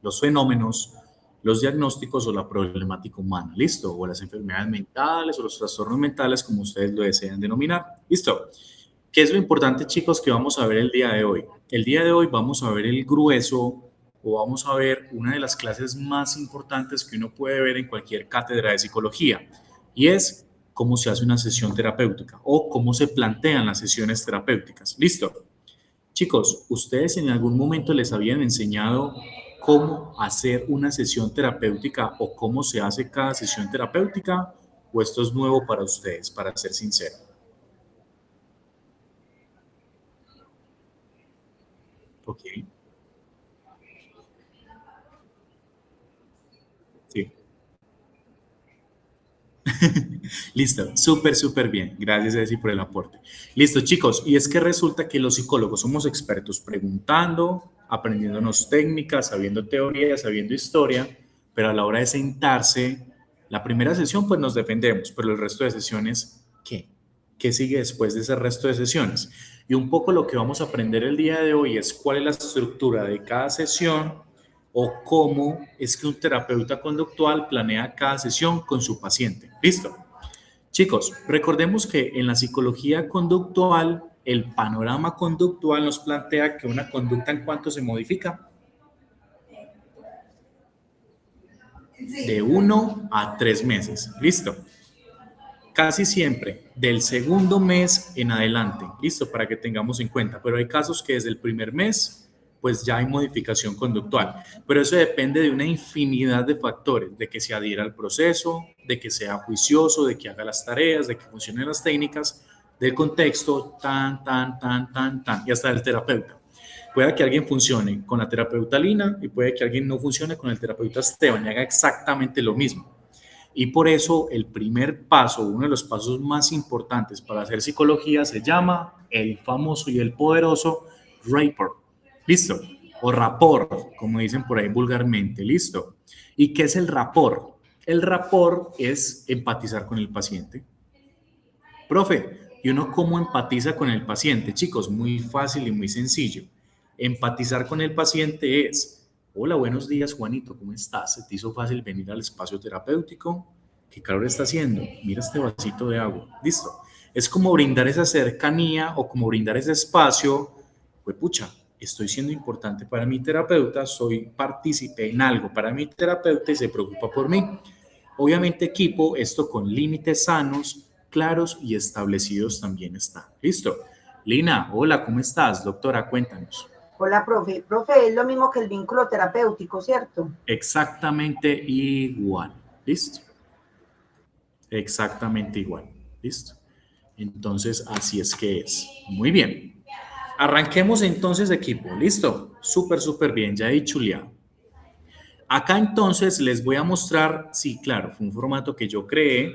los fenómenos, los diagnósticos o la problemática humana, ¿listo? O las enfermedades mentales o los trastornos mentales, como ustedes lo desean denominar, ¿listo? ¿Qué es lo importante, chicos, que vamos a ver el día de hoy? El día de hoy vamos a ver el grueso o vamos a ver una de las clases más importantes que uno puede ver en cualquier cátedra de psicología y es cómo se hace una sesión terapéutica o cómo se plantean las sesiones terapéuticas. ¿Listo? Chicos, ¿ustedes en algún momento les habían enseñado cómo hacer una sesión terapéutica o cómo se hace cada sesión terapéutica? ¿O esto es nuevo para ustedes, para ser sincero? Ok, sí. Listo, súper, súper bien. Gracias, Ceci, por el aporte. Listo, chicos. Y es que resulta que los psicólogos somos expertos preguntando, aprendiéndonos técnicas, sabiendo teoría, sabiendo historia, pero a la hora de sentarse, la primera sesión, pues nos defendemos, pero el resto de sesiones, ¿qué? ¿Qué sigue después de ese resto de sesiones? Y un poco lo que vamos a aprender el día de hoy es cuál es la estructura de cada sesión o cómo es que un terapeuta conductual planea cada sesión con su paciente. ¿Listo? Chicos, recordemos que en la psicología conductual, el panorama conductual nos plantea que una conducta en cuanto se modifica de 1 a 3 meses. ¿Listo? Casi siempre del segundo mes en adelante, listo, para que tengamos en cuenta, pero hay casos que desde el primer mes, pues ya hay modificación conductual, pero eso depende de una infinidad de factores, de que se adhiera al proceso, de que sea juicioso, de que haga las tareas, de que funcionen las técnicas, del contexto, y hasta del terapeuta. Puede que alguien funcione con la terapeuta Lina y puede que alguien no funcione con el terapeuta Esteban y haga exactamente lo mismo. Y por eso el primer paso, uno de los pasos más importantes para hacer psicología se llama el famoso y el poderoso rapport. ¿Listo? O rapport, como dicen por ahí vulgarmente. ¿Listo? ¿Y qué es el rapport? El rapport es empatizar con el paciente. Profe, ¿y uno cómo empatiza con el paciente? Chicos, muy fácil y muy sencillo. Empatizar con el paciente es, hola, buenos días, Juanito, ¿cómo estás? ¿Se te hizo fácil venir al espacio terapéutico? ¿Qué calor está haciendo? Mira este vasito de agua. Listo. Es como brindar esa cercanía o como brindar ese espacio. Pues pucha, estoy siendo importante para mi terapeuta, soy partícipe en algo para mi terapeuta y se preocupa por mí. Obviamente equipo, esto con límites sanos, claros y establecidos también está. ¿Listo? Lina, hola, ¿cómo estás? Doctora, cuéntanos. Hola, profe. Profe, es lo mismo que el vínculo terapéutico, ¿cierto? Exactamente igual. ¿Listo? Exactamente igual. ¿Listo? Entonces, así es que es. Muy bien. Arranquemos entonces, equipo. ¿Listo? Súper, súper bien. Ya he chuleado. Acá entonces les voy a mostrar, sí, claro, fue un formato que yo creé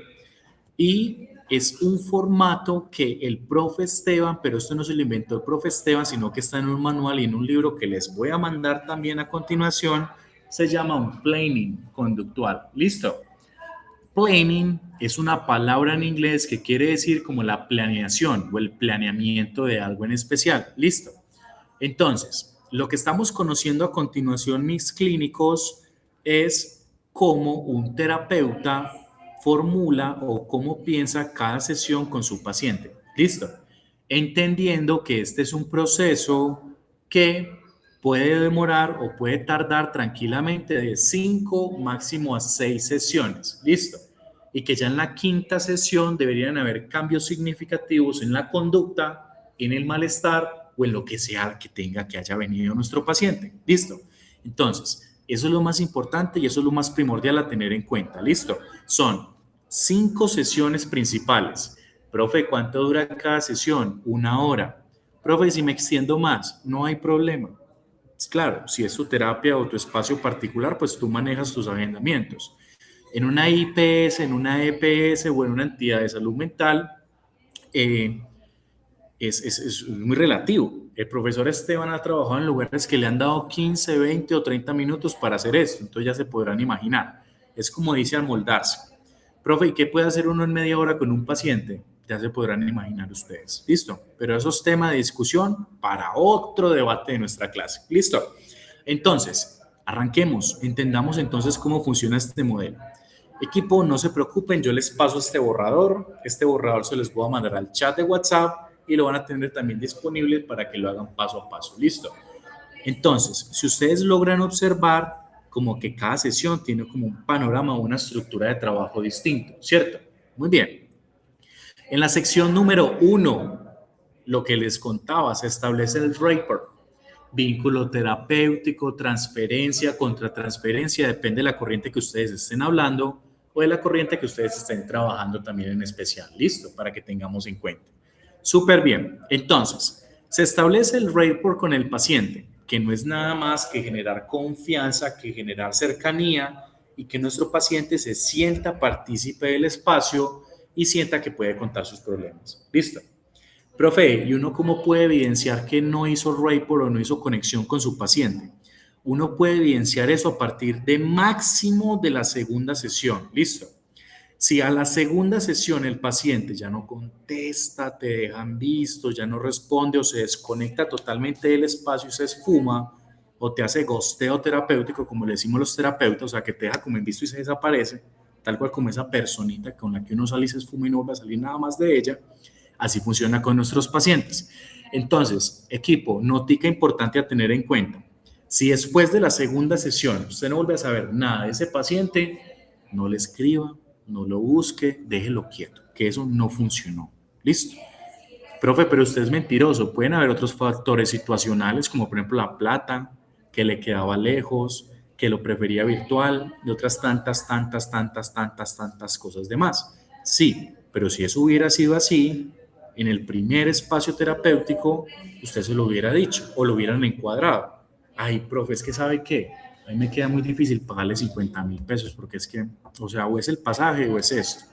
y es un formato que el profe Esteban, pero esto no se lo inventó el profe Esteban, sino que está en un manual y en un libro que les voy a mandar también a continuación, se llama un planning conductual. ¿Listo? Planning es una palabra en inglés que quiere decir como la planeación o el planeamiento de algo en especial. ¿Listo? Entonces, lo que estamos conociendo a continuación, mis clínicos, es cómo un terapeuta formula o cómo piensa cada sesión con su paciente. ¿Listo? Entendiendo que este es un proceso que puede demorar o puede tardar tranquilamente de 5 máximo a 6 sesiones. ¿Listo? Y que ya en la quinta sesión deberían haber cambios significativos en la conducta, en el malestar o en lo que sea que tenga que haya venido nuestro paciente. ¿Listo? Entonces, eso es lo más importante y eso es lo más primordial a tener en cuenta. ¿Listo? Son 5 sesiones principales. Profe, ¿cuánto dura cada sesión? 1 hora. Profe, si me extiendo más, no hay problema. Claro, si es tu terapia o tu espacio particular, pues tú manejas tus agendamientos. En una IPS, en una EPS o en una entidad de salud mental, eh, es muy relativo. El profesor Esteban ha trabajado en lugares que le han dado 15, 20 o 30 minutos para hacer esto, entonces ya se podrán imaginar. Es como dice amoldarse. Profe, ¿y qué puede hacer uno en media hora con un paciente? Ya se podrán imaginar ustedes. ¿Listo? Pero eso es tema de discusión para otro debate de nuestra clase. ¿Listo? Entonces, Arranquemos, entendamos entonces cómo funciona este modelo. Equipo, no se preocupen, yo les paso este borrador se los voy a mandar al chat de WhatsApp y lo van a tener también disponible para que lo hagan paso a paso, ¿listo? Entonces, si ustedes logran observar como que cada sesión tiene como un panorama o una estructura de trabajo distinto, ¿cierto? Muy bien. En la sección número 1, lo que les contaba, se establece el rapport, vínculo terapéutico, transferencia, contratransferencia, depende de la corriente que ustedes estén hablando o de la corriente que ustedes estén trabajando también en especial. Listo, para que tengamos en cuenta. Súper bien. Entonces, se establece el rapport con el paciente, que no es nada más que generar confianza, que generar cercanía y que nuestro paciente se sienta partícipe del espacio y sienta que puede contar sus problemas. Listo. Profe, ¿y uno cómo puede evidenciar que no hizo rapport o no hizo conexión con su paciente? Uno puede evidenciar eso a partir de máximo de la segunda sesión. Listo. Si a la segunda sesión el paciente ya no contesta, te dejan visto, ya no responde o se desconecta totalmente del espacio y se esfuma o te hace gosteo terapéutico, como le decimos los terapeutas, o sea, que te deja como en visto y se desaparece, tal cual como esa personita con la que uno sale y se esfuma y no vuelve a salir nada más de ella, así funciona con nuestros pacientes. Entonces, equipo, notica importante a tener en cuenta. Si después de la segunda sesión usted no vuelve a saber nada de ese paciente, no le escriba, no lo busque, déjelo quieto, que eso no funcionó. ¿Listo? Profe, pero usted es mentiroso. Pueden haber otros factores situacionales, como por ejemplo la plata, que le quedaba lejos, que lo prefería virtual, y otras tantas cosas de más. Sí, pero si eso hubiera sido así, en el primer espacio terapéutico, usted se lo hubiera dicho o lo hubieran encuadrado. Ay, profe, es que ¿sabe qué? A mí me queda muy difícil pagarle 50.000 pesos porque es que, o sea, o es el pasaje o es esto.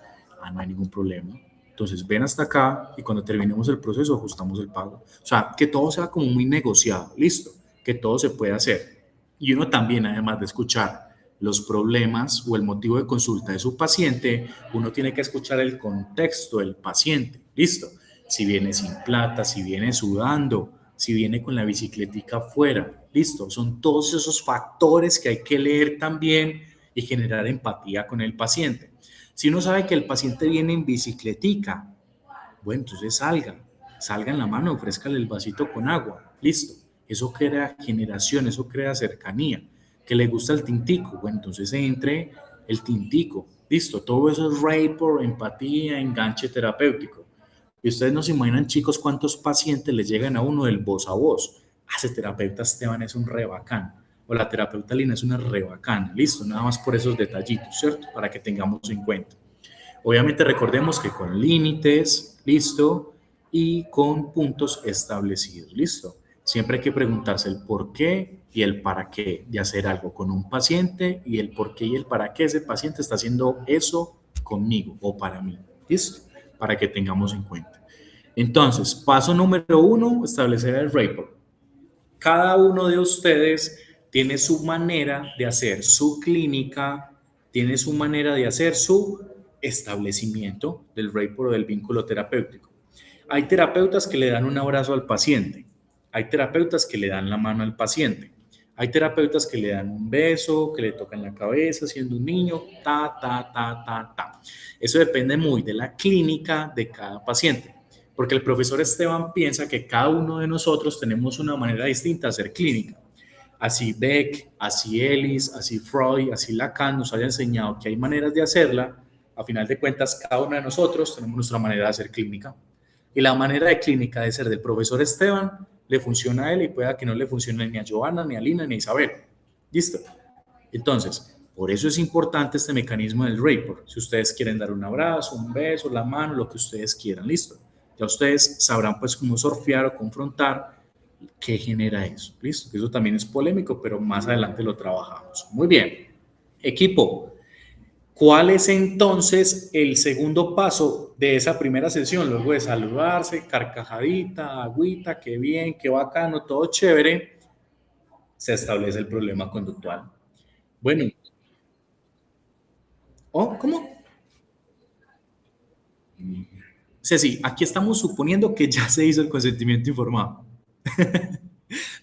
Ah, no hay ningún problema. Entonces ven hasta acá y cuando terminemos el proceso ajustamos el pago. O sea, que todo sea como muy negociado, listo, que todo se puede hacer. Y uno también, además de escuchar los problemas o el motivo de consulta de su paciente, uno tiene que escuchar el contexto del paciente, listo. Si viene sin plata, si viene sudando, si viene con la bicicletica afuera, listo. Son todos esos factores que hay que leer también y generar empatía con el paciente. Si uno sabe que el paciente viene en bicicletica, bueno, entonces salga en la mano, ofrézcale el vasito con agua, listo. Eso crea generación, eso crea cercanía. Que le gusta el tintico, bueno, entonces entre el tintico, listo. Todo eso es rapport, empatía, enganche terapéutico. Y ustedes no se imaginan, chicos, cuántos pacientes les llegan a uno del voz a voz. Ah, ese terapeuta Esteban es un re bacán. O la terapeuta Lina es una re bacana. Listo, nada más por esos detallitos, ¿cierto? Para que tengamos en cuenta. Obviamente recordemos que con límites, listo, y con puntos establecidos, listo. Siempre hay que preguntarse el por qué y el para qué de hacer algo con un paciente y el por qué y el para qué ese paciente está haciendo eso conmigo o para mí, listo, para que tengamos en cuenta. Entonces, paso número 1, establecer el rapport. Cada uno de ustedes tiene su manera de hacer su clínica, tiene su manera de hacer su establecimiento del rapport o del vínculo terapéutico. Hay terapeutas que le dan un abrazo al paciente, hay terapeutas que le dan la mano al paciente, hay terapeutas que le dan un beso, que le tocan la cabeza siendo un niño, ta. Eso depende muy de la clínica de cada paciente, porque el profesor Esteban piensa que cada uno de nosotros tenemos una manera distinta de hacer clínica. Así Beck, así Ellis, así Freud, así Lacan nos haya enseñado que hay maneras de hacerla, a final de cuentas cada uno de nosotros tenemos nuestra manera de hacer clínica. Y la manera de clínica de ser del profesor Esteban le funciona a él y pueda que no le funcione ni a Giovanna, ni a Lina, ni a Isabel. ¿Listo? Entonces, por eso es importante este mecanismo del rapport. Si ustedes quieren dar un abrazo, un beso, la mano, lo que ustedes quieran, listo. Ya ustedes sabrán pues cómo surfear o confrontar qué genera eso, listo. Que eso también es polémico, pero más adelante lo trabajamos. Muy bien. Equipo, ¿cuál es entonces el segundo paso de esa primera sesión? Luego de saludarse, carcajadita, agüita, qué bien, qué bacano, todo chévere, se establece el problema conductual. Bueno, ¿oh, cómo? Ceci, aquí estamos suponiendo que ya se hizo el consentimiento informado.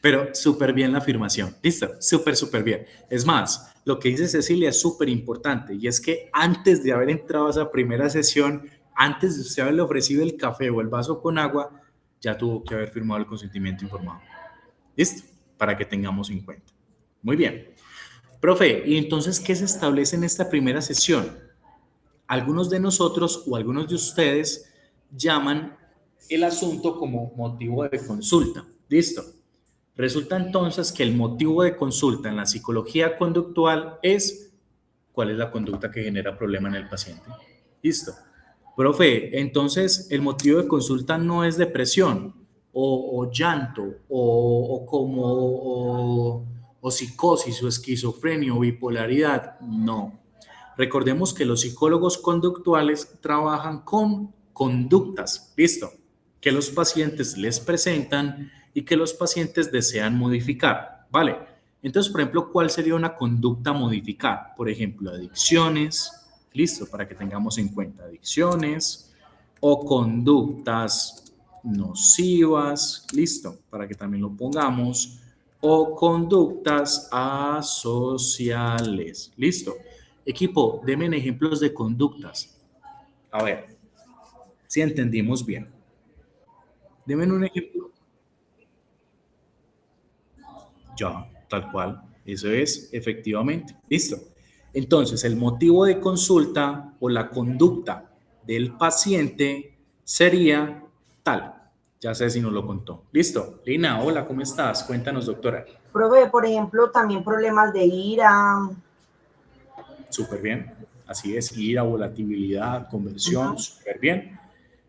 Pero súper bien la afirmación. Listo, súper, súper bien. Es más, lo que dice Cecilia es súper importante y es que antes de haber entrado a esa primera sesión, antes de usted haberle ofrecido el café o el vaso con agua, ya tuvo que haber firmado el consentimiento informado. ¿Listo? Para que tengamos en cuenta. Muy bien. Profe, ¿y entonces qué se establece en esta primera sesión? Algunos de nosotros o algunos de ustedes llaman el asunto como motivo de consulta. ¿Listo? Resulta entonces que el motivo de consulta en la psicología conductual es cuál es la conducta que genera problema en el paciente. ¿Listo? Profe, entonces el motivo de consulta no es depresión o llanto o psicosis o esquizofrenia o bipolaridad. No. Recordemos que los psicólogos conductuales trabajan con conductas, ¿listo? Que los pacientes les presentan y que los pacientes desean modificar, ¿vale? Entonces, por ejemplo, ¿cuál sería una conducta a modificar? Por ejemplo, adicciones, listo, para que tengamos en cuenta adicciones o conductas nocivas, listo, para que también lo pongamos, o conductas asociales, listo. Equipo, denme ejemplos de conductas. A ver, si entendimos bien. Denme un ejemplo. Ya, tal cual. Eso es, efectivamente. Listo. Entonces, el motivo de consulta o la conducta del paciente sería tal. Ya sé si nos lo contó. Listo. Lina, hola, ¿cómo estás? Cuéntanos, doctora. Profe, por ejemplo, también problemas de ira. Súper bien. Así es, ira, volatilidad, conversión, súper bien.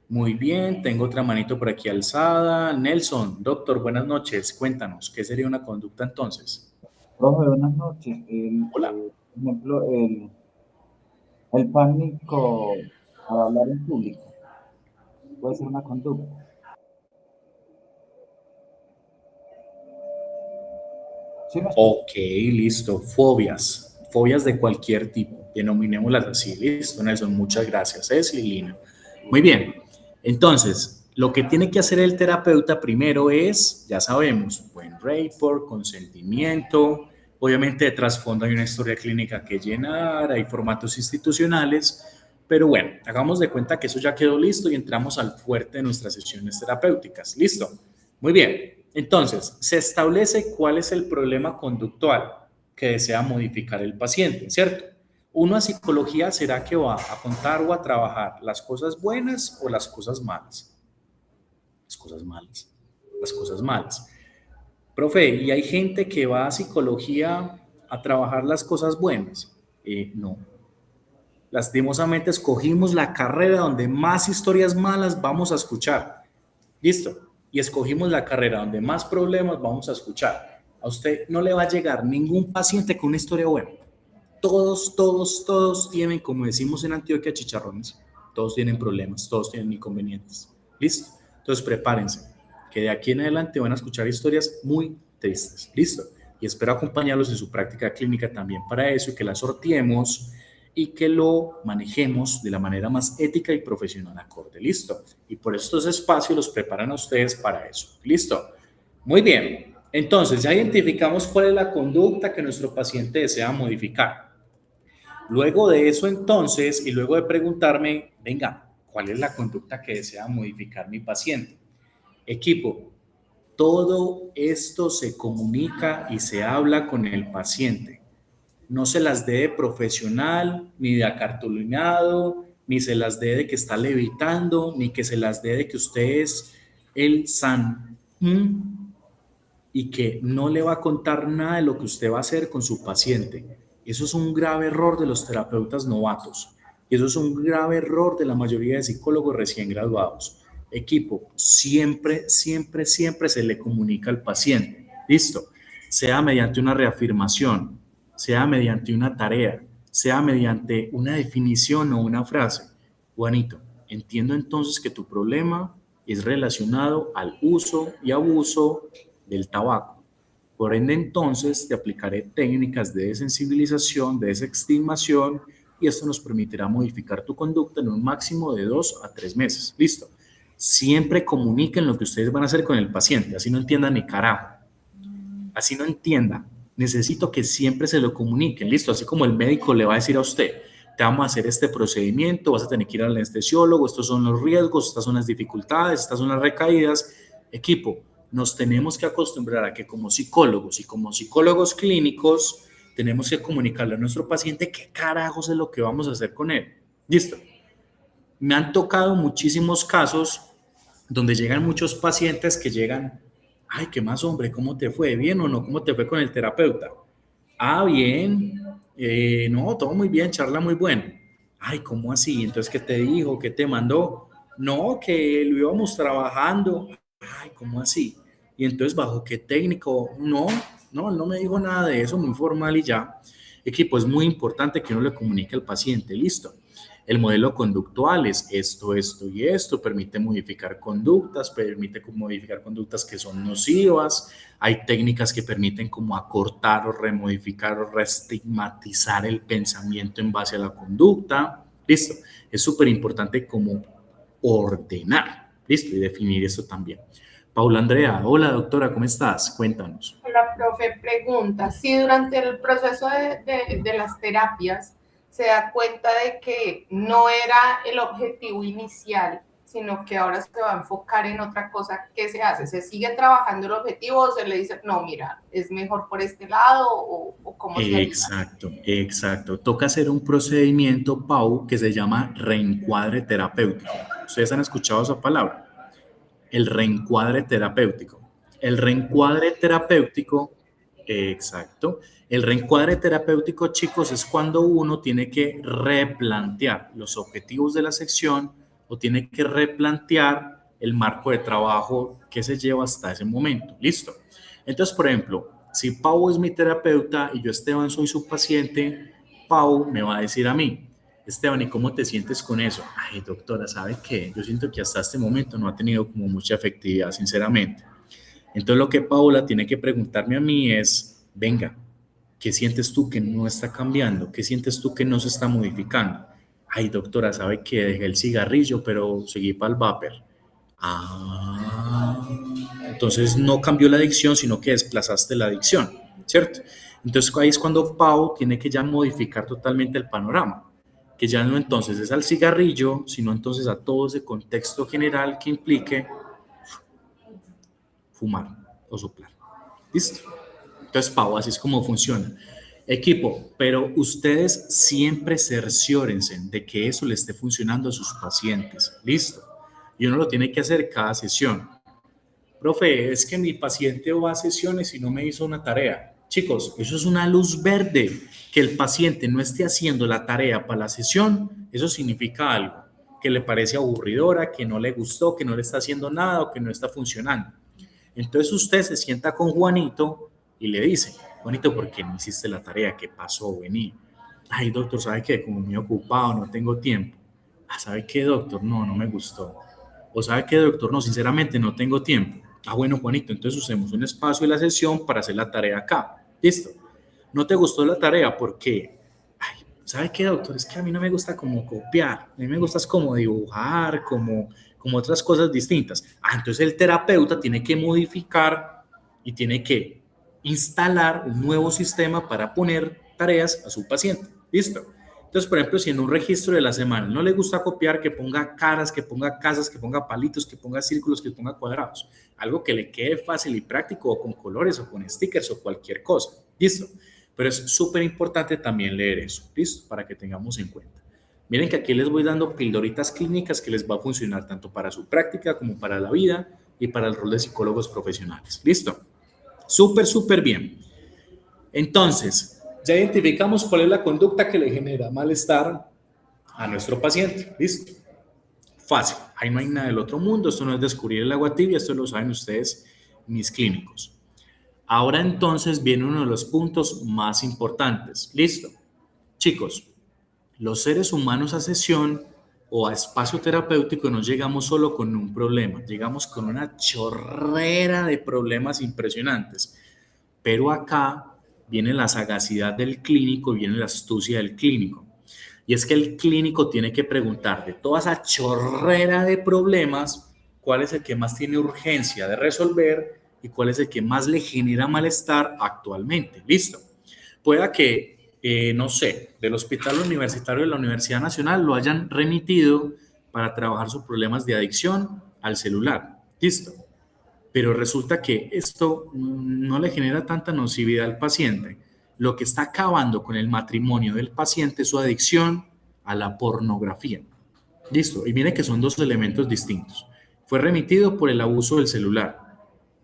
Muy bien, tengo otra manito por aquí alzada. Nelson, doctor, buenas noches. Cuéntanos, ¿qué sería una conducta entonces? Profe, buenas noches. Hola. Por ejemplo, el pánico al hablar en público puede ser una conducta. ¿Sí me escucha? Ok, listo. Fobias. Fobias de cualquier tipo. Denominémoslas así. Listo, Nelson. Muchas gracias. Es Lilina. Muy bien. Entonces, lo que tiene que hacer el terapeuta primero es, ya sabemos, buen rapport, consentimiento. Obviamente, de trasfondo hay una historia clínica que llenar, hay formatos institucionales. Pero bueno, hagamos de cuenta que eso ya quedó listo y entramos al fuerte de nuestras sesiones terapéuticas. ¿Listo? Muy bien. Entonces, se establece cuál es el problema conductual que desea modificar el paciente, ¿cierto? Uno a psicología será que va a contar o a trabajar las cosas buenas o las cosas malas. Las cosas malas. Las cosas malas. Profe, ¿y hay gente que va a psicología a trabajar las cosas buenas? No. Lastimosamente escogimos la carrera donde más historias malas vamos a escuchar. Listo. Y escogimos la carrera donde más problemas vamos a escuchar. A usted no le va a llegar ningún paciente con una historia buena. Todos tienen, como decimos en Antioquia, chicharrones. Todos tienen problemas, todos tienen inconvenientes. ¿Listo? Entonces prepárense, que de aquí en adelante van a escuchar historias muy tristes. ¿Listo? Y espero acompañarlos en su práctica clínica también para eso y que la sorteemos y que lo manejemos de la manera más ética y profesional acorde. ¿Listo? Y por estos espacios los preparan a ustedes para eso. ¿Listo? Muy bien. Entonces, ya identificamos cuál es la conducta que nuestro paciente desea modificar. Luego de eso, entonces, y luego de preguntarme, venga, ¿cuál es la conducta que desea modificar mi paciente? Equipo, todo esto se comunica y se habla con el paciente. No se las dé de profesional, ni de acartolinado, ni se las dé de que está levitando, ni que se las dé de que usted es el san y que no le va a contar nada de lo que usted va a hacer con su paciente. Eso es un grave error de los terapeutas novatos. Y eso es un grave error de la mayoría de psicólogos recién graduados. Equipo, siempre se le comunica al paciente. Listo. Sea mediante una reafirmación, sea mediante una tarea, sea mediante una definición o una frase. Juanito, entiendo entonces que tu problema es relacionado al uso y abuso del tabaco. Por ende, entonces, te aplicaré técnicas de desensibilización, de desestigmación, y esto nos permitirá modificar tu conducta en un máximo de 2 a 3 meses. Listo. Siempre comuniquen lo que ustedes van a hacer con el paciente, así no entiendan ni carajo. así no entienda. Necesito que siempre se lo comuniquen, listo, así como el médico le va a decir a usted, te vamos a hacer este procedimiento, vas a tener que ir al anestesiólogo, estos son los riesgos, estas son las dificultades, estas son las recaídas. Equipo, nos tenemos que acostumbrar a que como psicólogos y como psicólogos clínicos tenemos que comunicarle a nuestro paciente qué carajos es lo que vamos a hacer con él. Listo. Me han tocado muchísimos casos donde llegan muchos pacientes que llegan, ay, ¿qué más, hombre? ¿Cómo te fue? ¿Bien o no? ¿Cómo te fue con el terapeuta? Ah, bien. No, todo muy bien, charla muy buena. Ay, ¿cómo así? Entonces, ¿qué te dijo? ¿Qué te mandó? No, que lo íbamos trabajando. Ay, ¿cómo así? Y entonces, ¿bajo qué técnico? No, no, él no me dijo nada de eso, muy formal y ya. Equipo, es muy importante que uno le comunique al paciente, listo. El modelo conductual es esto, esto y esto, permite modificar conductas, permite modificar conductas que son nocivas, hay técnicas que permiten como acortar o remodificar o reestigmatizar el pensamiento en base a la conducta, listo, es súper importante como ordenar, listo, y definir esto también. Paula Andrea, hola doctora, ¿cómo estás? Cuéntanos. La profe pregunta, si durante el proceso de las terapias se da cuenta de que no era el objetivo inicial, sino que ahora se va a enfocar en otra cosa, ¿qué se hace? ¿Se sigue trabajando el objetivo o se le dice, no, mira, es mejor por este lado o cómo se ayuda? Exacto, exacto. Toca hacer un procedimiento, Pau, que se llama reencuadre terapéutico. ¿Ustedes han escuchado esa palabra? El reencuadre terapéutico. El reencuadre terapéutico, exacto. El reencuadre terapéutico, chicos, es cuando uno tiene que replantear los objetivos de la sección o tiene que replantear el marco de trabajo que se lleva hasta ese momento. Listo. Entonces, por ejemplo, si Pau es mi terapeuta y yo, Esteban, soy su paciente, Pau me va a decir a mí, Esteban, ¿y cómo te sientes con eso? Ay, doctora, ¿sabe qué? Yo siento que hasta este momento no ha tenido como mucha efectividad, sinceramente. Entonces, lo que Paula tiene que preguntarme a mí es, venga, ¿qué sientes tú que no está cambiando? ¿Qué sientes tú que no se está modificando? Ay, doctora, ¿sabe que dejé el cigarrillo, pero seguí para el vapor? Ah, entonces no cambió la adicción, sino que desplazaste la adicción, ¿cierto? Entonces ahí es cuando Pau tiene que ya modificar totalmente el panorama, que ya no entonces es al cigarrillo, sino entonces a todo ese contexto general que implique fumar o soplar. ¿Listo? Entonces, Pau, así es como funciona. Equipo, pero ustedes siempre cerciórense de que eso le esté funcionando a sus pacientes. ¿Listo? Y uno lo tiene que hacer cada sesión. Profe, es que mi paciente va a sesiones y no me hizo una tarea. Chicos, eso es una luz verde. Que el paciente no esté haciendo la tarea para la sesión, eso significa algo, que le parece aburridora, que no le gustó, que no le está haciendo nada o que no está funcionando. Entonces usted se sienta con Juanito y le dice, Juanito, ¿por qué no hiciste la tarea? ¿Qué pasó? Vení. Ay, doctor, ¿sabe qué? Como muy ocupado, no tengo tiempo. Ah, ¿sabe qué, doctor? No, no me gustó. O ¿sabe qué, doctor? No, sinceramente no tengo tiempo. Ah, bueno, Juanito, entonces usemos un espacio de la sesión para hacer la tarea acá. ¿Listo? ¿No te gustó la tarea? ¿Por qué? Ay, ¿sabe qué, doctor? Es que a mí no me gusta como copiar. A mí me gusta como dibujar, como otras cosas distintas. Ah, entonces el terapeuta tiene que modificar y tiene que instalar un nuevo sistema para poner tareas a su paciente. ¿Listo? Entonces, por ejemplo, si en un registro de la semana no le gusta copiar, que ponga caras, que ponga casas, que ponga palitos, que ponga círculos, que ponga cuadrados. Algo que le quede fácil y práctico, o con colores, o con stickers, o cualquier cosa. ¿Listo? Pero es súper importante también leer eso. ¿Listo? Para que tengamos en cuenta. Miren que aquí les voy dando pildoritas clínicas que les va a funcionar tanto para su práctica como para la vida y para el rol de psicólogos profesionales. ¿Listo? Súper, súper bien. Entonces, ya identificamos cuál es la conducta que le genera malestar a nuestro paciente. ¿Listo? Fácil. Ahí no hay nada del otro mundo. Esto no es descubrir el agua tibia. Esto lo saben ustedes, mis clínicos. Ahora entonces viene uno de los puntos más importantes. ¿Listo? Chicos, los seres humanos a sesión o a espacio terapéutico no llegamos solo con un problema, llegamos con una chorrera de problemas impresionantes. Pero acá viene la sagacidad del clínico, viene la astucia del clínico. Y es que el clínico tiene que preguntar de toda esa chorrera de problemas, cuál es el que más tiene urgencia de resolver y cuál es el que más le genera malestar actualmente. Listo. Pueda que, no sé, del Hospital Universitario de la Universidad Nacional lo hayan remitido para trabajar sus problemas de adicción al celular. Listo. Pero resulta que esto no le genera tanta nocividad al paciente. Lo que está acabando con el matrimonio del paciente es su adicción a la pornografía. Listo. Y mire que son dos elementos distintos. Fue remitido por el abuso del celular,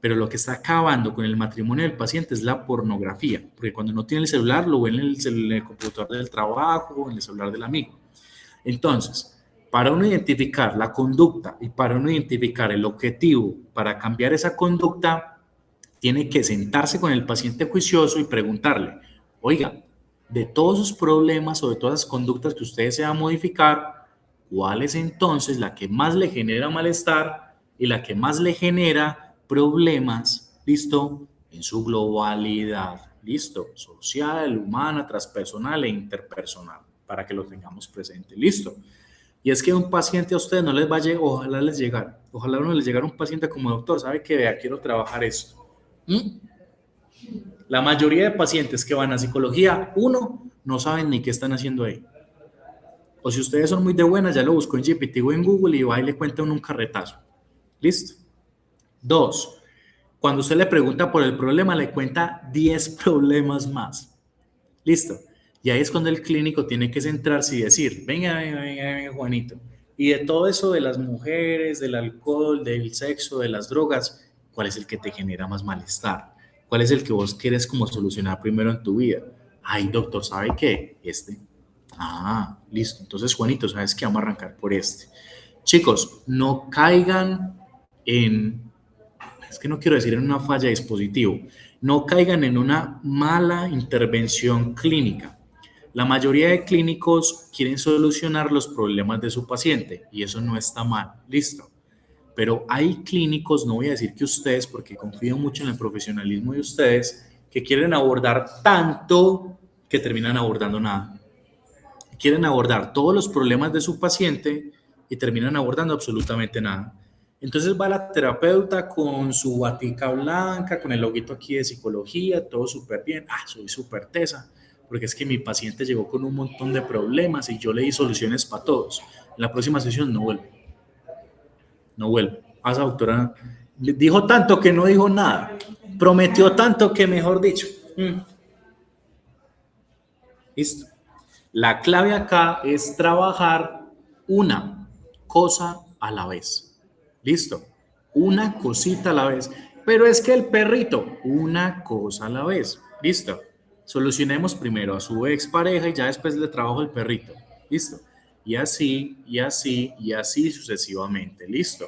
pero lo que está acabando con el matrimonio del paciente es la pornografía, porque cuando no tiene el celular lo ve en el computador del trabajo, en el celular del amigo. Entonces, para uno identificar la conducta y para uno identificar el objetivo para cambiar esa conducta, tiene que sentarse con el paciente juicioso y preguntarle, oiga, de todos sus problemas o de todas las conductas que usted desea modificar, ¿cuál es entonces la que más le genera malestar y la que más le genera problemas, listo, en su globalidad, listo, social, humana, transpersonal e interpersonal, para que lo tengamos presente, listo? Y es que un paciente a ustedes no les va a llegar, ojalá uno les llegara un paciente como doctor, sabe que vea, quiero trabajar esto. La mayoría de pacientes que van a psicología, uno, no saben ni qué están haciendo ahí. O si ustedes son muy de buenas, ya lo buscó en GPT o en Google y va y le cuenta uno un carretazo. ¿Listo? 2, cuando usted le pregunta por el problema, le cuenta 10 problemas más. ¿Listo? Y ahí es cuando el clínico tiene que centrarse y decir, venga, Juanito, y de todo eso de las mujeres, del alcohol, del sexo, de las drogas, ¿cuál es el que te genera más malestar? ¿Cuál es el que vos quieres como solucionar primero en tu vida? Ay, doctor, ¿sabe qué? Ah, listo. Entonces, Juanito, ¿sabes qué? Vamos a arrancar por este. Chicos, no caigan es que no quiero decir en una falla de dispositivo, no caigan en una mala intervención clínica. La mayoría de clínicos quieren solucionar los problemas de su paciente y eso no está mal, listo. Pero hay clínicos, no voy a decir que ustedes, porque confío mucho en el profesionalismo de ustedes, que quieren abordar tanto que terminan abordando nada. Quieren abordar todos los problemas de su paciente y terminan abordando absolutamente nada. Entonces va la terapeuta con su batica blanca, con el loguito aquí de psicología, todo súper bien. Soy súper tesa, porque es que mi paciente llegó con un montón de problemas y yo le di soluciones para todos. En la próxima sesión no vuelve. No vuelve. Esa doctora dijo tanto que no dijo nada. Prometió tanto que, mejor dicho. Listo. La clave acá es trabajar una cosa a la vez. Listo, una cosita a la vez. Pero es que el perrito, una cosa a la vez. Listo. Solucionemos primero a su expareja y ya después le trabajo el perrito. Listo. Y así, y así, y así sucesivamente. Listo.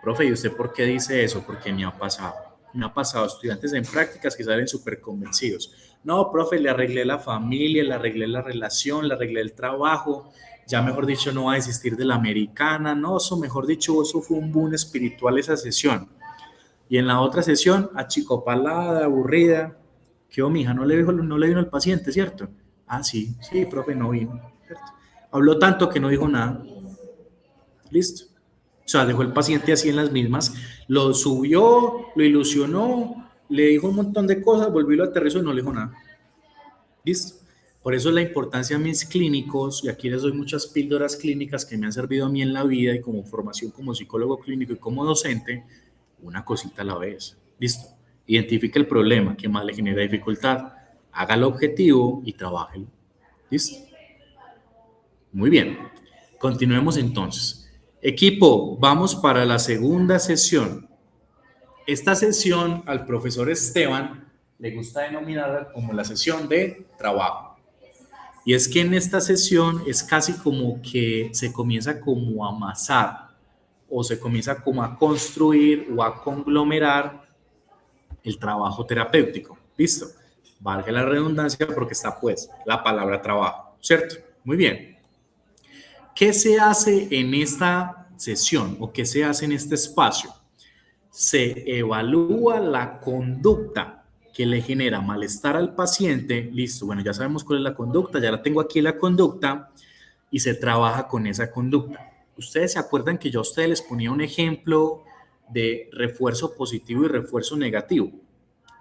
Profe, ¿y usted por qué dice eso? Porque me ha pasado. Me ha pasado estudiantes en prácticas que salen súper convencidos. No, profe, le arreglé la familia, le arreglé la relación, le arreglé el trabajo. Ya mejor dicho, no va a desistir de la americana. No, eso mejor dicho, eso fue un boom espiritual esa sesión. Y en la otra sesión, achicopalada, aburrida. ¿Qué mija? No le vino al paciente, ¿cierto? Sí, profe, no vino. ¿Cierto? Habló tanto que no dijo nada. Listo. O sea, dejó el paciente así en las mismas. Lo subió, lo ilusionó, le dijo un montón de cosas, volvió y lo aterrizó y no le dijo nada. Listo. Por eso la importancia a mis clínicos, y aquí les doy muchas píldoras clínicas que me han servido a mí en la vida y como formación como psicólogo clínico y como docente, una cosita a la vez. Listo. Identifique el problema que más le genera dificultad, haga el objetivo y trabájelo. ¿Listo? Muy bien. Continuemos entonces. Equipo, vamos para la segunda sesión. Esta sesión al profesor Esteban le gusta denominarla como la sesión de trabajo. Y es que en esta sesión es casi como que se comienza como a amasar o se comienza como a construir o a conglomerar el trabajo terapéutico. ¿Listo? Valga la redundancia porque está pues la palabra trabajo, ¿cierto? Muy bien. ¿Qué se hace en esta sesión o qué se hace en este espacio? Se evalúa la conducta que le genera malestar al paciente. Listo, bueno, ya sabemos cuál es la conducta, ya la tengo aquí la conducta y se trabaja con esa conducta. Ustedes se acuerdan que yo a ustedes les ponía un ejemplo de refuerzo positivo y refuerzo negativo,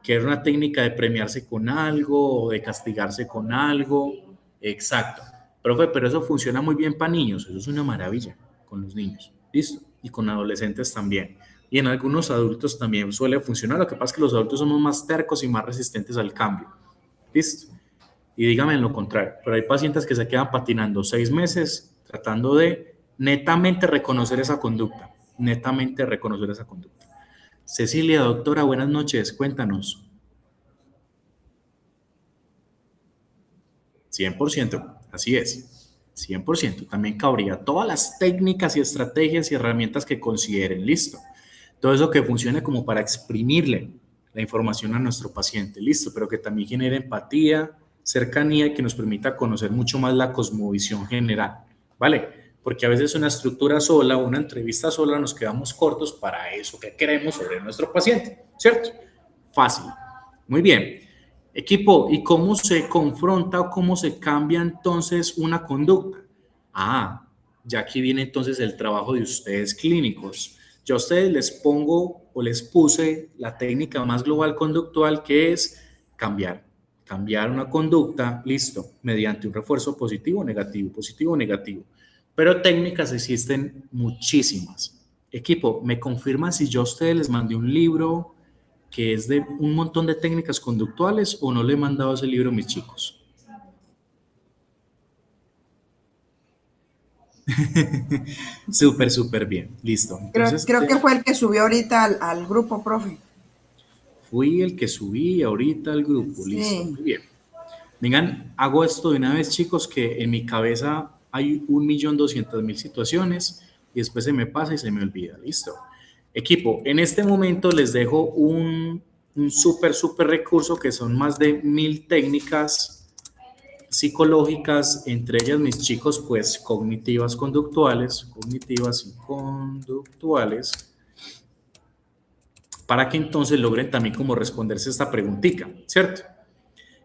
que era una técnica de premiarse con algo o de castigarse con algo. Exacto. Profe, pero eso funciona muy bien para niños, eso es una maravilla con los niños, ¿listo? Y con adolescentes también. Y en algunos adultos también suele funcionar, lo que pasa es que los adultos somos más tercos y más resistentes al cambio, ¿listo? Y dígame en lo contrario, pero hay pacientes que se quedan patinando 6 meses tratando de netamente reconocer esa conducta, netamente reconocer esa conducta. Cecilia, doctora, buenas noches, cuéntanos. 100%, así es, 100%. También cabría todas las técnicas y estrategias y herramientas que consideren, listo. Todo eso que funcione como para exprimirle la información a nuestro paciente, listo, pero que también genere empatía, cercanía y que nos permita conocer mucho más la cosmovisión general, ¿vale? Porque a veces una estructura sola, una entrevista sola, nos quedamos cortos para eso que queremos sobre nuestro paciente, ¿cierto? Fácil. Muy bien. Equipo, ¿y cómo se confronta o cómo se cambia entonces una conducta? Ah, ya aquí viene entonces el trabajo de ustedes clínicos. Yo a ustedes les pongo o les puse la técnica más global conductual, que es cambiar una conducta, listo, mediante un refuerzo positivo o negativo. Pero técnicas existen muchísimas. Equipo, ¿me confirman si yo a ustedes les mandé un libro que es de un montón de técnicas conductuales o no le he mandado ese libro a mis chicos? Súper, súper bien, listo. Entonces, Creo que fue el que subió ahorita al grupo, profe. fui el que subí ahorita al grupo, listo, Sí. muy bien. Vengan, hago esto de una vez, chicos, que en mi cabeza hay 1.200.000 situaciones y después se me pasa y se me olvida, listo. Equipo, en este momento les dejo un súper recurso que son más de 1.000 técnicas psicológicas, entre ellas mis chicos, pues cognitivas y conductuales, para que entonces logren también como responderse esta preguntita, ¿cierto?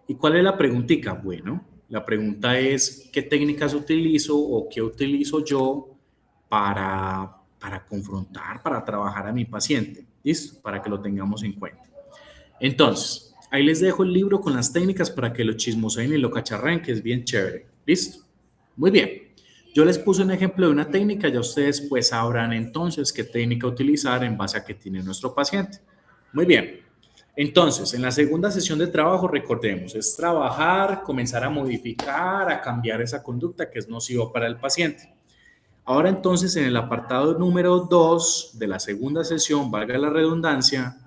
¿Y cuál es la preguntita? Bueno, la pregunta es, ¿qué técnicas utilizo o qué utilizo yo para confrontar, para trabajar a mi paciente? ¿Listo? Para que lo tengamos en cuenta. Entonces, ahí les dejo el libro con las técnicas para que lo chismoseen y lo cacharren, que es bien chévere. ¿Listo? Muy bien. Yo les puse un ejemplo de una técnica, ya ustedes pues sabrán entonces qué técnica utilizar en base a qué tiene nuestro paciente. Muy bien. Entonces, en la segunda sesión de trabajo, recordemos, es trabajar, comenzar a modificar, a cambiar esa conducta que es nociva para el paciente. Ahora entonces, en el apartado número 2 de la segunda sesión, valga la redundancia,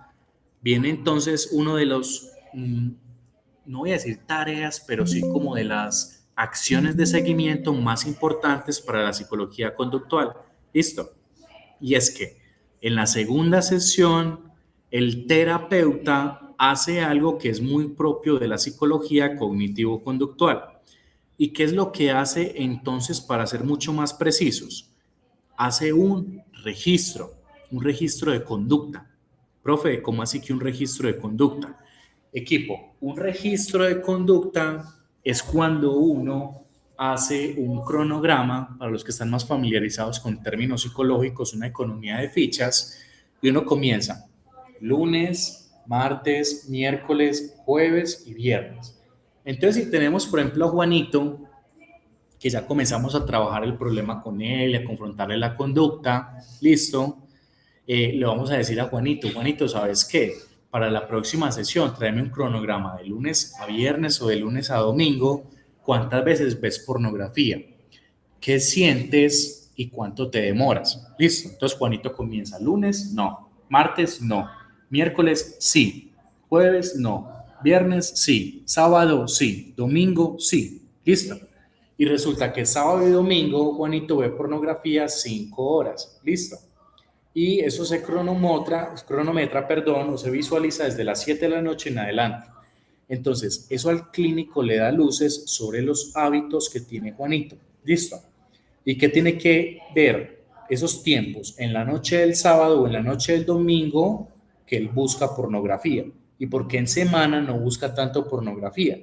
viene entonces uno de los, no voy a decir tareas, pero sí como de las acciones de seguimiento más importantes para la psicología conductual. ¿Listo? Y es que en la segunda sesión, el terapeuta hace algo que es muy propio de la psicología cognitivo-conductual. ¿Y qué es lo que hace entonces para ser mucho más precisos? Hace un registro de conducta. Profe, ¿cómo así que un registro de conducta? Equipo, un registro de conducta es cuando uno hace un cronograma, para los que están más familiarizados con términos psicológicos, una economía de fichas, y uno comienza lunes, martes, miércoles, jueves y viernes. Entonces, si tenemos, por ejemplo, a Juanito, que ya comenzamos a trabajar el problema con él, a confrontarle la conducta, listo, le vamos a decir a Juanito, Juanito, ¿sabes qué? Para la próxima sesión, tráeme un cronograma de lunes a viernes o de lunes a domingo, ¿cuántas veces ves pornografía? ¿Qué sientes y cuánto te demoras? Listo, entonces Juanito comienza lunes, no, martes, no, miércoles, sí, jueves, no, viernes, sí, sábado, sí, domingo, sí, listo. Y resulta que sábado y domingo Juanito ve pornografía 5 horas, listo. Y eso se cronometra, o se visualiza desde las 7 de la noche en adelante. Entonces, eso al clínico le da luces sobre los hábitos que tiene Juanito. ¿Listo? Y que tiene que ver esos tiempos en la noche del sábado o en la noche del domingo que él busca pornografía. Y por qué en semana no busca tanto pornografía.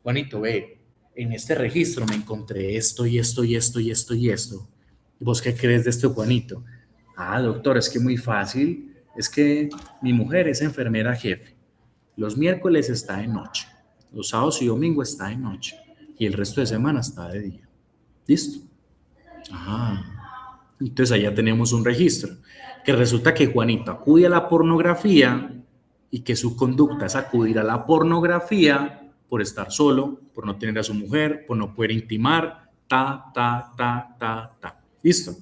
Juanito, ve, en este registro me encontré esto y esto y esto y esto y esto. ¿Y vos qué crees de esto, Juanito? Ah, doctor, es que muy fácil. es que mi mujer es enfermera jefe. Los miércoles está de noche, los sábados y domingos está de noche y el resto de semana está de día. ¿Listo? Ah, entonces allá tenemos un registro, que resulta que Juanito acude a la pornografía y que su conducta es acudir a la pornografía por estar solo, por no tener a su mujer, por no poder intimar, ¿Listo?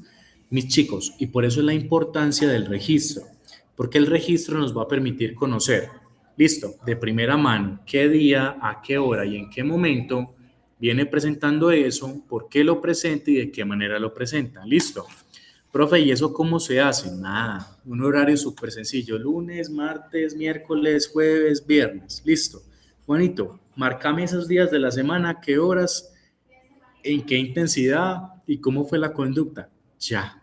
Mis chicos, y por eso es la importancia del registro, porque el registro nos va a permitir conocer, listo, de primera mano, qué día, a qué hora y en qué momento viene presentando eso, por qué lo presenta y de qué manera lo presenta. Listo. Profe, ¿y eso cómo se hace? Nada, un horario súper sencillo, lunes, martes, miércoles, jueves, viernes. Listo. Juanito, márcame esos días de la semana, qué horas, en qué intensidad y cómo fue la conducta. Ya,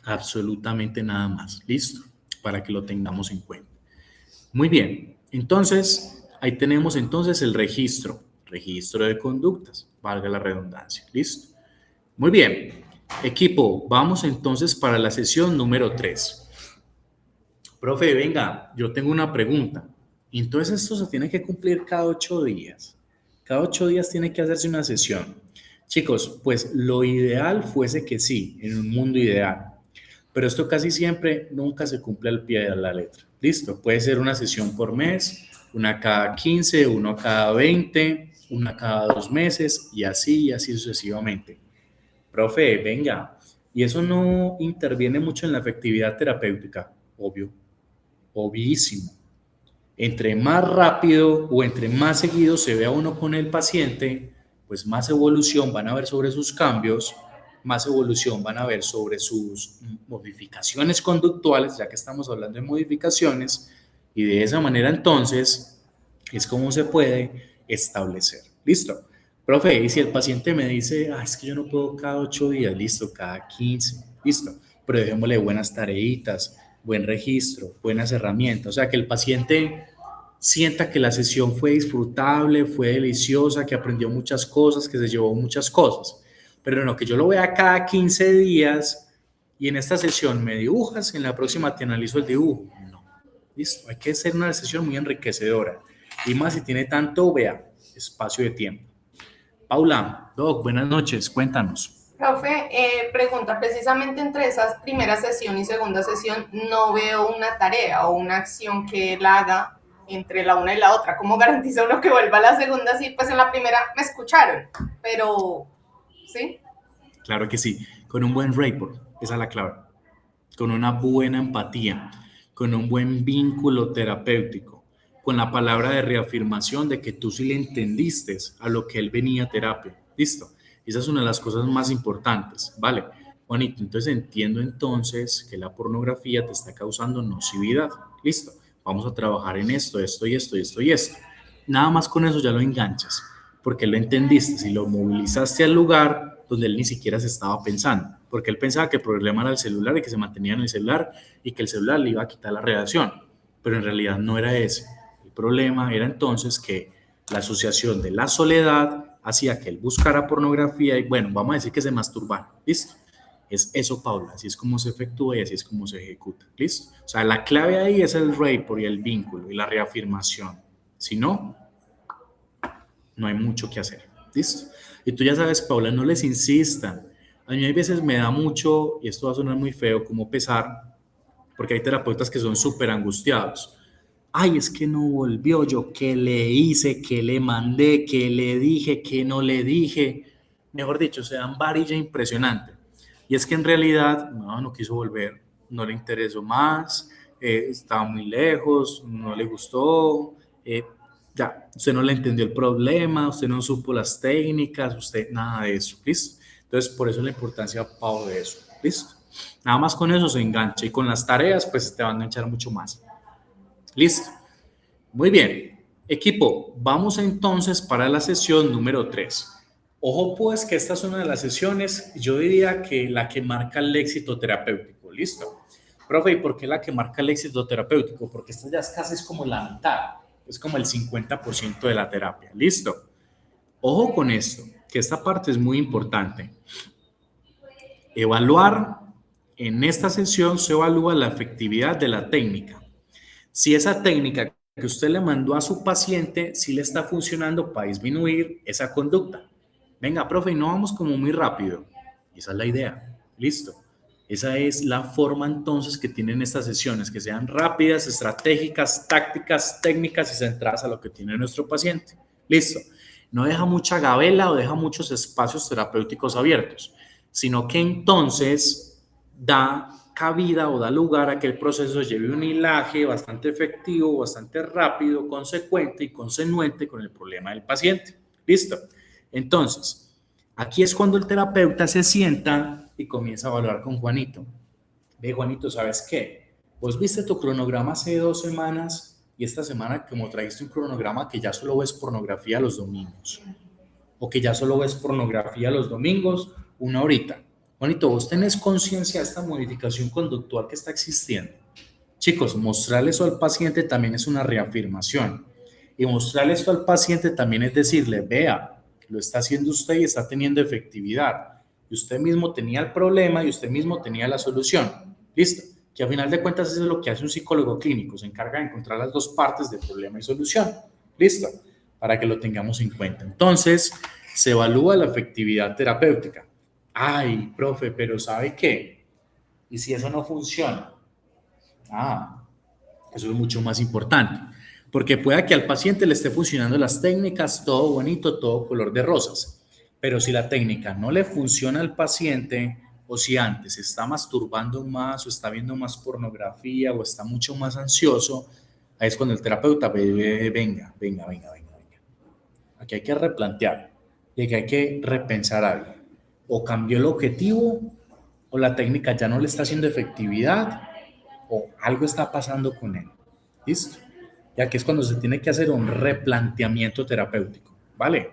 absolutamente nada más. Listo, para que lo tengamos en cuenta. Muy bien, entonces, ahí tenemos entonces el registro de conductas, valga la redundancia. Listo. Muy bien, equipo, vamos entonces para la sesión número 3. Profe, venga, yo tengo una pregunta. Entonces esto se tiene que cumplir cada 8 días. Cada 8 días tiene que hacerse una sesión. Chicos, pues lo ideal fuese que sí, en un mundo ideal. Pero esto casi siempre nunca se cumple al pie de la letra. Listo, puede ser una sesión por mes, una cada 15, una cada 20, una cada 2 meses y así sucesivamente. Profe, venga, y eso no interviene mucho en la efectividad terapéutica, obvio, obvísimo. Entre más rápido o entre más seguido se vea uno con el paciente, pues más evolución van a ver sobre sus cambios, más evolución van a ver sobre sus modificaciones conductuales, ya que estamos hablando de modificaciones, y de esa manera entonces es como se puede establecer. ¿Listo? Profe, y si el paciente me dice, es que yo no puedo cada 8 días, listo, cada 15, listo, pero dejémosle buenas tareitas, buen registro, buenas herramientas, o sea, que el paciente sienta que la sesión fue disfrutable, fue deliciosa, que aprendió muchas cosas, que se llevó muchas cosas, pero no, que yo lo vea cada 15 días y en esta sesión me dibujas, en la próxima te analizo el dibujo. No, listo, hay que hacer una sesión muy enriquecedora y más si tiene tanto, vea, espacio de tiempo. Paula, Doc, buenas noches, cuéntanos. Profe, pregunta, precisamente entre esas primera sesión y segunda sesión no veo una tarea o una acción que él haga entre la una y la otra. ¿Cómo garantiza uno que vuelva a la segunda? Sí, pues en la primera me escucharon, pero ¿sí? Claro que sí, con un buen rapport, esa es la clave, con una buena empatía, con un buen vínculo terapéutico, con la palabra de reafirmación de que tú sí le entendiste a lo que él venía a terapia. Listo. Esa es una de las cosas más importantes, ¿vale? Juanito, entonces entiendo entonces que la pornografía te está causando nocividad. Listo. Vamos a trabajar en esto y esto. Nada más con eso ya lo enganchas, porque lo entendiste y lo movilizaste al lugar donde él ni siquiera se estaba pensando, porque él pensaba que el problema era el celular y que se mantenía en el celular y que el celular le iba a quitar la relación, pero en realidad no era ese. El problema era entonces que la asociación de la soledad hacía que él buscara pornografía y bueno, vamos a decir que se masturbara, ¿listo? Es eso, Paula, así es como se efectúa y así es como se ejecuta, ¿listo? O sea, la clave ahí es el rapport y el vínculo y la reafirmación. Si no, no hay mucho que hacer, ¿listo? Y tú ya sabes, Paula, no les insistan. A mí a veces me da mucho, y esto va a sonar muy feo, como pesar, porque hay terapeutas que son súper angustiados. Ay, es que no volvió, yo qué le hice, qué le mandé, qué le dije, qué no le dije. Mejor dicho, se dan varilla impresionante. Y es que en realidad no quiso volver, no le interesó más, estaba muy lejos, no le gustó, ya, usted no le entendió el problema, usted no supo las técnicas, usted nada de eso, ¿listo? Entonces, por eso la importancia, Pau, de eso, ¿listo? Nada más con eso se engancha y con las tareas, pues te van a enganchar mucho más. Listo. Muy bien. Equipo, vamos entonces para la sesión número 3. Ojo pues que esta es una de las sesiones, yo diría que la que marca el éxito terapéutico. Listo. Profe, ¿y por qué la que marca el éxito terapéutico? Porque esta ya es casi como la mitad, es como el 50% de la terapia. Listo. Ojo con esto, que esta parte es muy importante. Evaluar en esta sesión se evalúa la efectividad de la técnica. Si esa técnica que usted le mandó a su paciente, si le está funcionando para disminuir esa conducta. Venga, profe, no vamos como muy rápido. Esa es la idea. Listo. Esa es la forma entonces que tienen estas sesiones, que sean rápidas, estratégicas, tácticas, técnicas y centradas a lo que tiene nuestro paciente. Listo. No deja mucha gabela o deja muchos espacios terapéuticos abiertos, sino que entonces da cabida o da lugar a que el proceso lleve un hilaje bastante efectivo, bastante rápido, consecuente y consecuente con el problema del paciente. Listo. Entonces, aquí es cuando el terapeuta se sienta y comienza a evaluar con Juanito. Ve, Juanito, ¿sabes qué? Vos viste tu cronograma hace 2 semanas y esta semana como trajiste un cronograma que ya solo ves pornografía los domingos o que ya solo ves pornografía los domingos, 1 horita. Juanito, ¿vos tenés conciencia de esta modificación conductual que está existiendo? Chicos, mostrarle eso al paciente también es una reafirmación. Y mostrarle esto al paciente también es decirle, vea, lo está haciendo usted y está teniendo efectividad. Y usted mismo tenía el problema y usted mismo tenía la solución. ¿Listo? Que a final de cuentas eso es lo que hace un psicólogo clínico. Se encarga de encontrar las 2 partes de problema y solución. ¿Listo? Para que lo tengamos en cuenta. Entonces, se evalúa la efectividad terapéutica. Ay, profe, pero ¿sabe qué? ¿Y si eso no funciona? Eso es mucho más importante, porque pueda que al paciente le esté funcionando las técnicas, todo bonito, todo color de rosas, pero si la técnica no le funciona al paciente, o si antes se está masturbando más, o está viendo más pornografía, o está mucho más ansioso, ahí es cuando el terapeuta venga. Aquí hay que replantear, y aquí hay que repensar algo. O cambió el objetivo, o la técnica ya no le está haciendo efectividad, o algo está pasando con él. ¿Listo? Ya que es cuando se tiene que hacer un replanteamiento terapéutico. ¿Vale?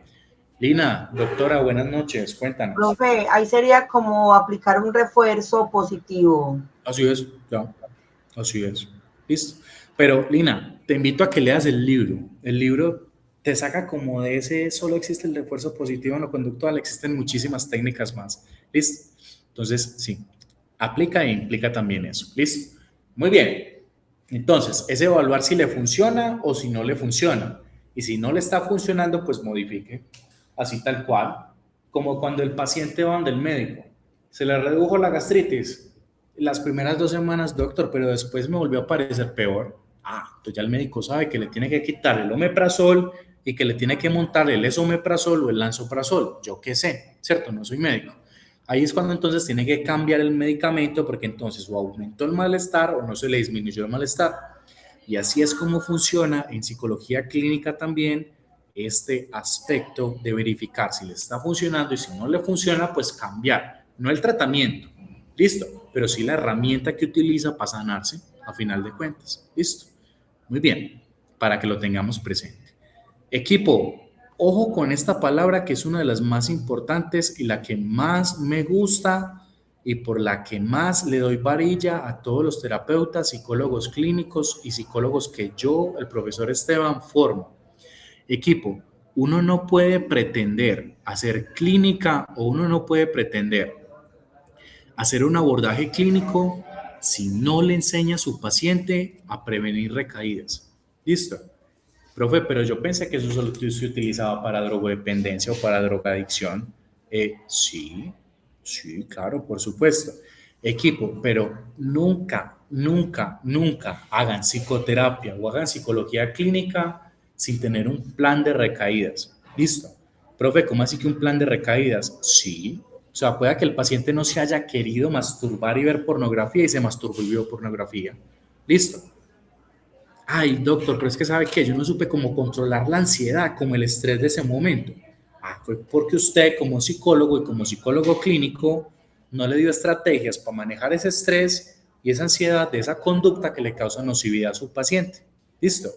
Lina, doctora, buenas noches. Cuéntanos. Profe, ahí sería como aplicar un refuerzo positivo. Así es, ya. Así es. ¿Listo? Pero, Lina, te invito a que leas el libro. El libro te saca como de ese, solo existe el refuerzo positivo en lo conductual, existen muchísimas técnicas más. ¿Listo? Entonces, sí, aplica e implica también eso. ¿Listo? Muy bien. Entonces, es evaluar si le funciona o si no le funciona. Y si no le está funcionando, pues modifique. Así tal cual. Como cuando el paciente va donde el médico. Se le redujo la gastritis. Las primeras 2 semanas, doctor, pero después me volvió a parecer peor. Entonces ya el médico sabe que le tiene que quitar el omeprazol y que le tiene que montar el esomeprazol o el lansoprazol. Yo qué sé, ¿cierto? No soy médico. Ahí es cuando entonces tiene que cambiar el medicamento porque entonces o aumentó el malestar o no se le disminuyó el malestar. Y así es como funciona en psicología clínica también este aspecto de verificar si le está funcionando y si no le funciona, pues cambiar. No el tratamiento, listo, pero sí la herramienta que utiliza para sanarse a final de cuentas. Listo. Muy bien, para que lo tengamos presente. Equipo, ojo con esta palabra que es una de las más importantes y la que más me gusta y por la que más le doy varilla a todos los terapeutas, psicólogos clínicos y psicólogos que yo, el profesor Esteban, formo. Equipo, uno no puede pretender hacer clínica o uno no puede pretender hacer un abordaje clínico si no le enseña a su paciente a prevenir recaídas. ¿Listo? Profe, pero yo pensé que eso solo se utilizaba para drogodependencia o para drogadicción. Sí, claro, por supuesto. Equipo, pero nunca hagan psicoterapia o hagan psicología clínica sin tener un plan de recaídas. ¿Listo? Profe, ¿cómo así que un plan de recaídas? Sí. O sea, puede que el paciente no se haya querido masturbar y ver pornografía y se masturbó y vio pornografía. ¿Listo? Ay, doctor, pero es que ¿sabe qué? Yo no supe cómo controlar la ansiedad, como el estrés de ese momento. Fue porque usted como psicólogo y como psicólogo clínico no le dio estrategias para manejar ese estrés y esa ansiedad de esa conducta que le causa nocividad a su paciente. ¿Listo?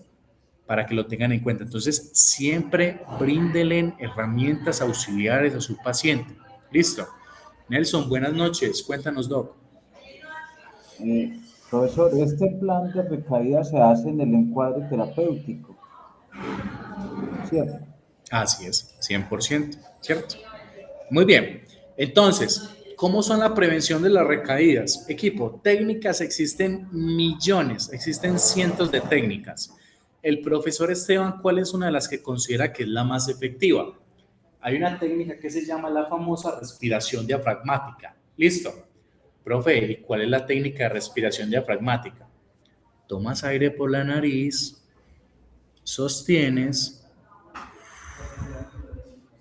Para que lo tengan en cuenta. Entonces, siempre bríndelen herramientas auxiliares a su paciente. ¿Listo? Nelson, buenas noches. Cuéntanos, Doc. Profesor, este plan de recaída se hace en el encuadre terapéutico, ¿cierto? Así es, 100%, ¿cierto? Muy bien. Entonces, ¿Cómo son la prevención de las recaídas? Equipo, técnicas existen millones, existen cientos de técnicas. El profesor Esteban, ¿cuál es una de las que considera que es la más efectiva? Hay una técnica que se llama la famosa respiración diafragmática. ¿Listo? Profe, ¿y cuál es la técnica de respiración diafragmática? Tomas aire por la nariz, sostienes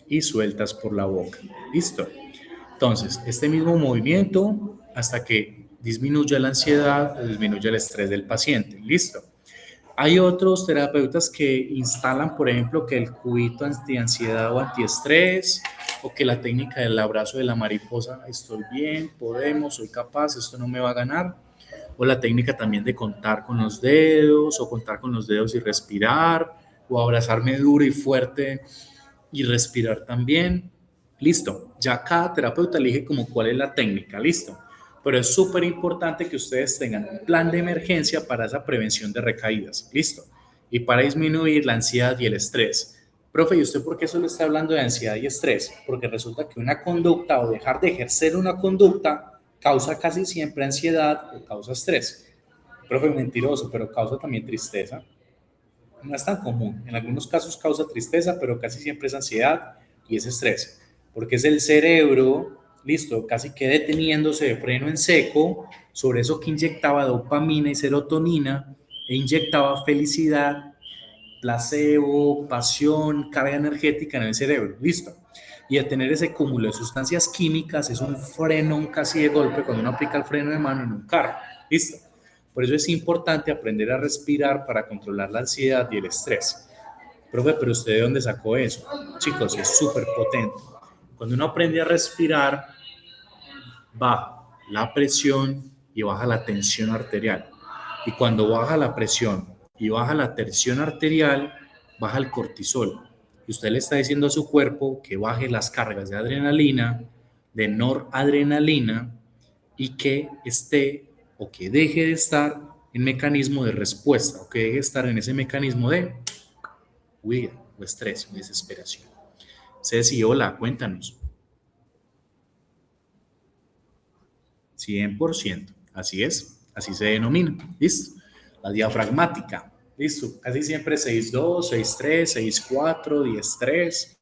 y sueltas por la boca. ¿Listo? Entonces, este mismo movimiento hasta que disminuya la ansiedad o disminuya el estrés del paciente. ¿Listo? Hay otros terapeutas que instalan, por ejemplo, que el cubito antiansiedad o antiestrés, o que la técnica del abrazo de la mariposa, estoy bien, podemos, soy capaz, esto no me va a ganar, o la técnica también de contar con los dedos, o contar con los dedos y respirar, o abrazarme duro y fuerte y respirar también. Listo, ya cada terapeuta elige como cuál es la técnica, listo. Pero es súper importante que ustedes tengan un plan de emergencia para esa prevención de recaídas, listo. Y para disminuir la ansiedad y el estrés. Profe, ¿y usted por qué solo está hablando de ansiedad y estrés? Porque resulta que una conducta o dejar de ejercer una conducta causa casi siempre ansiedad o causa estrés. Profe, mentiroso, pero causa también tristeza. No es tan común. En algunos casos causa tristeza, pero casi siempre es ansiedad y es estrés. Porque es el cerebro, listo, casi que deteniéndose de freno en seco, sobre eso que inyectaba dopamina y serotonina, e inyectaba felicidad, placebo, pasión, carga energética en el cerebro, listo. Y al tener ese cúmulo de sustancias químicas, es un frenón casi de golpe cuando uno aplica el freno de mano en un carro, listo. Por eso es importante aprender a respirar para controlar la ansiedad y el estrés. Profe, pero ¿usted de dónde sacó eso? Chicos, es súper potente. Cuando uno aprende a respirar, baja la presión y baja la tensión arterial. Y cuando baja la presión y baja la tensión arterial, baja el cortisol. Y usted le está diciendo a su cuerpo que baje las cargas de adrenalina, de noradrenalina, y que esté o que deje de estar en mecanismo de respuesta, o que deje de estar en ese mecanismo de huida o estrés o desesperación. Ceci, hola, cuéntanos. 100%, así es, así se denomina, ¿listo? La diafragmática, ¿listo? Casi siempre 6-2, 6-3, 6-4, 10-3,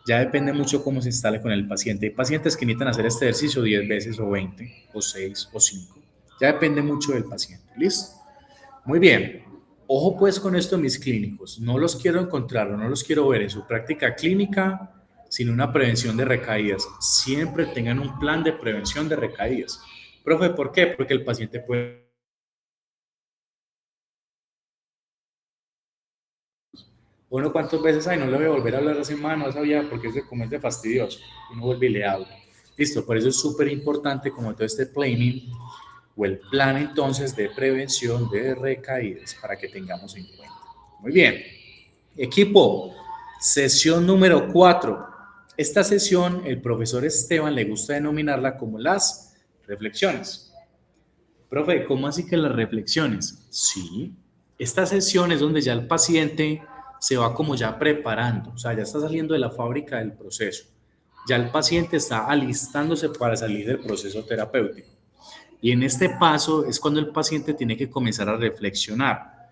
ya depende mucho cómo se instale con el paciente. Hay pacientes que necesitan hacer este ejercicio 10 veces o 20, o 6 o 5, ya depende mucho del paciente, ¿listo? Muy bien, ojo pues con esto mis clínicos, no los quiero encontrar o no los quiero ver en su práctica clínica sin una prevención de recaídas. Siempre tengan un plan de prevención de recaídas. Profe, ¿por qué? Porque el paciente puede... Bueno, ¿cuántas veces hay? No le voy a volver a hablar a semana, no sabía, porque es de fastidioso. Uno vuelve y le habla. Listo, por eso es súper importante como todo este planning o el plan entonces de prevención de recaídas para que tengamos en cuenta. Muy bien. Equipo, sesión número 4. Esta sesión el profesor Esteban le gusta denominarla como las reflexiones. Profe, ¿cómo así que las reflexiones? Sí, esta sesión es donde ya el paciente se va como ya preparando, o sea, ya está saliendo de la fábrica del proceso. Ya el paciente está alistándose para salir del proceso terapéutico. Y en este paso es cuando el paciente tiene que comenzar a reflexionar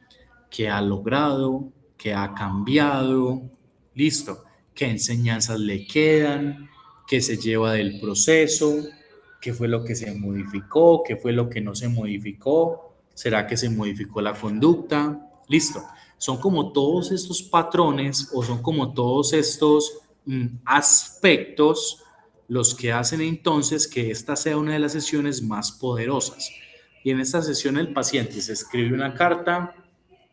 qué ha logrado, qué ha cambiado, listo, qué enseñanzas le quedan, qué se lleva del proceso, qué fue lo que se modificó, qué fue lo que no se modificó, será que se modificó la conducta, listo. Son como todos estos patrones o son como todos estos aspectos los que hacen entonces que esta sea una de las sesiones más poderosas. Y en esta sesión el paciente se escribe una carta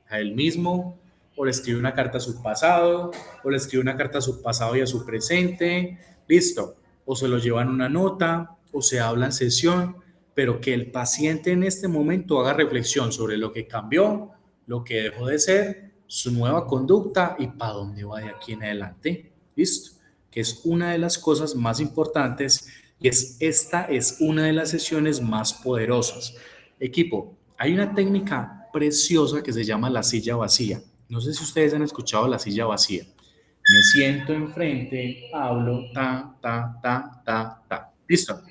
a él mismo, o le escribe una carta a su pasado, o le escribe una carta a su pasado y a su presente, listo, o se lo llevan una nota, o se habla en sesión, pero que el paciente en este momento haga reflexión sobre lo que cambió, lo que dejó de ser, su nueva conducta y para dónde va de aquí en adelante, listo, que es una de las cosas más importantes y esta es una de las sesiones más poderosas. Equipo, hay una técnica preciosa que se llama la silla vacía. No sé si ustedes han escuchado la silla vacía. Me siento enfrente, hablo, ta, ta, ta, ta, ta. ¿Listo?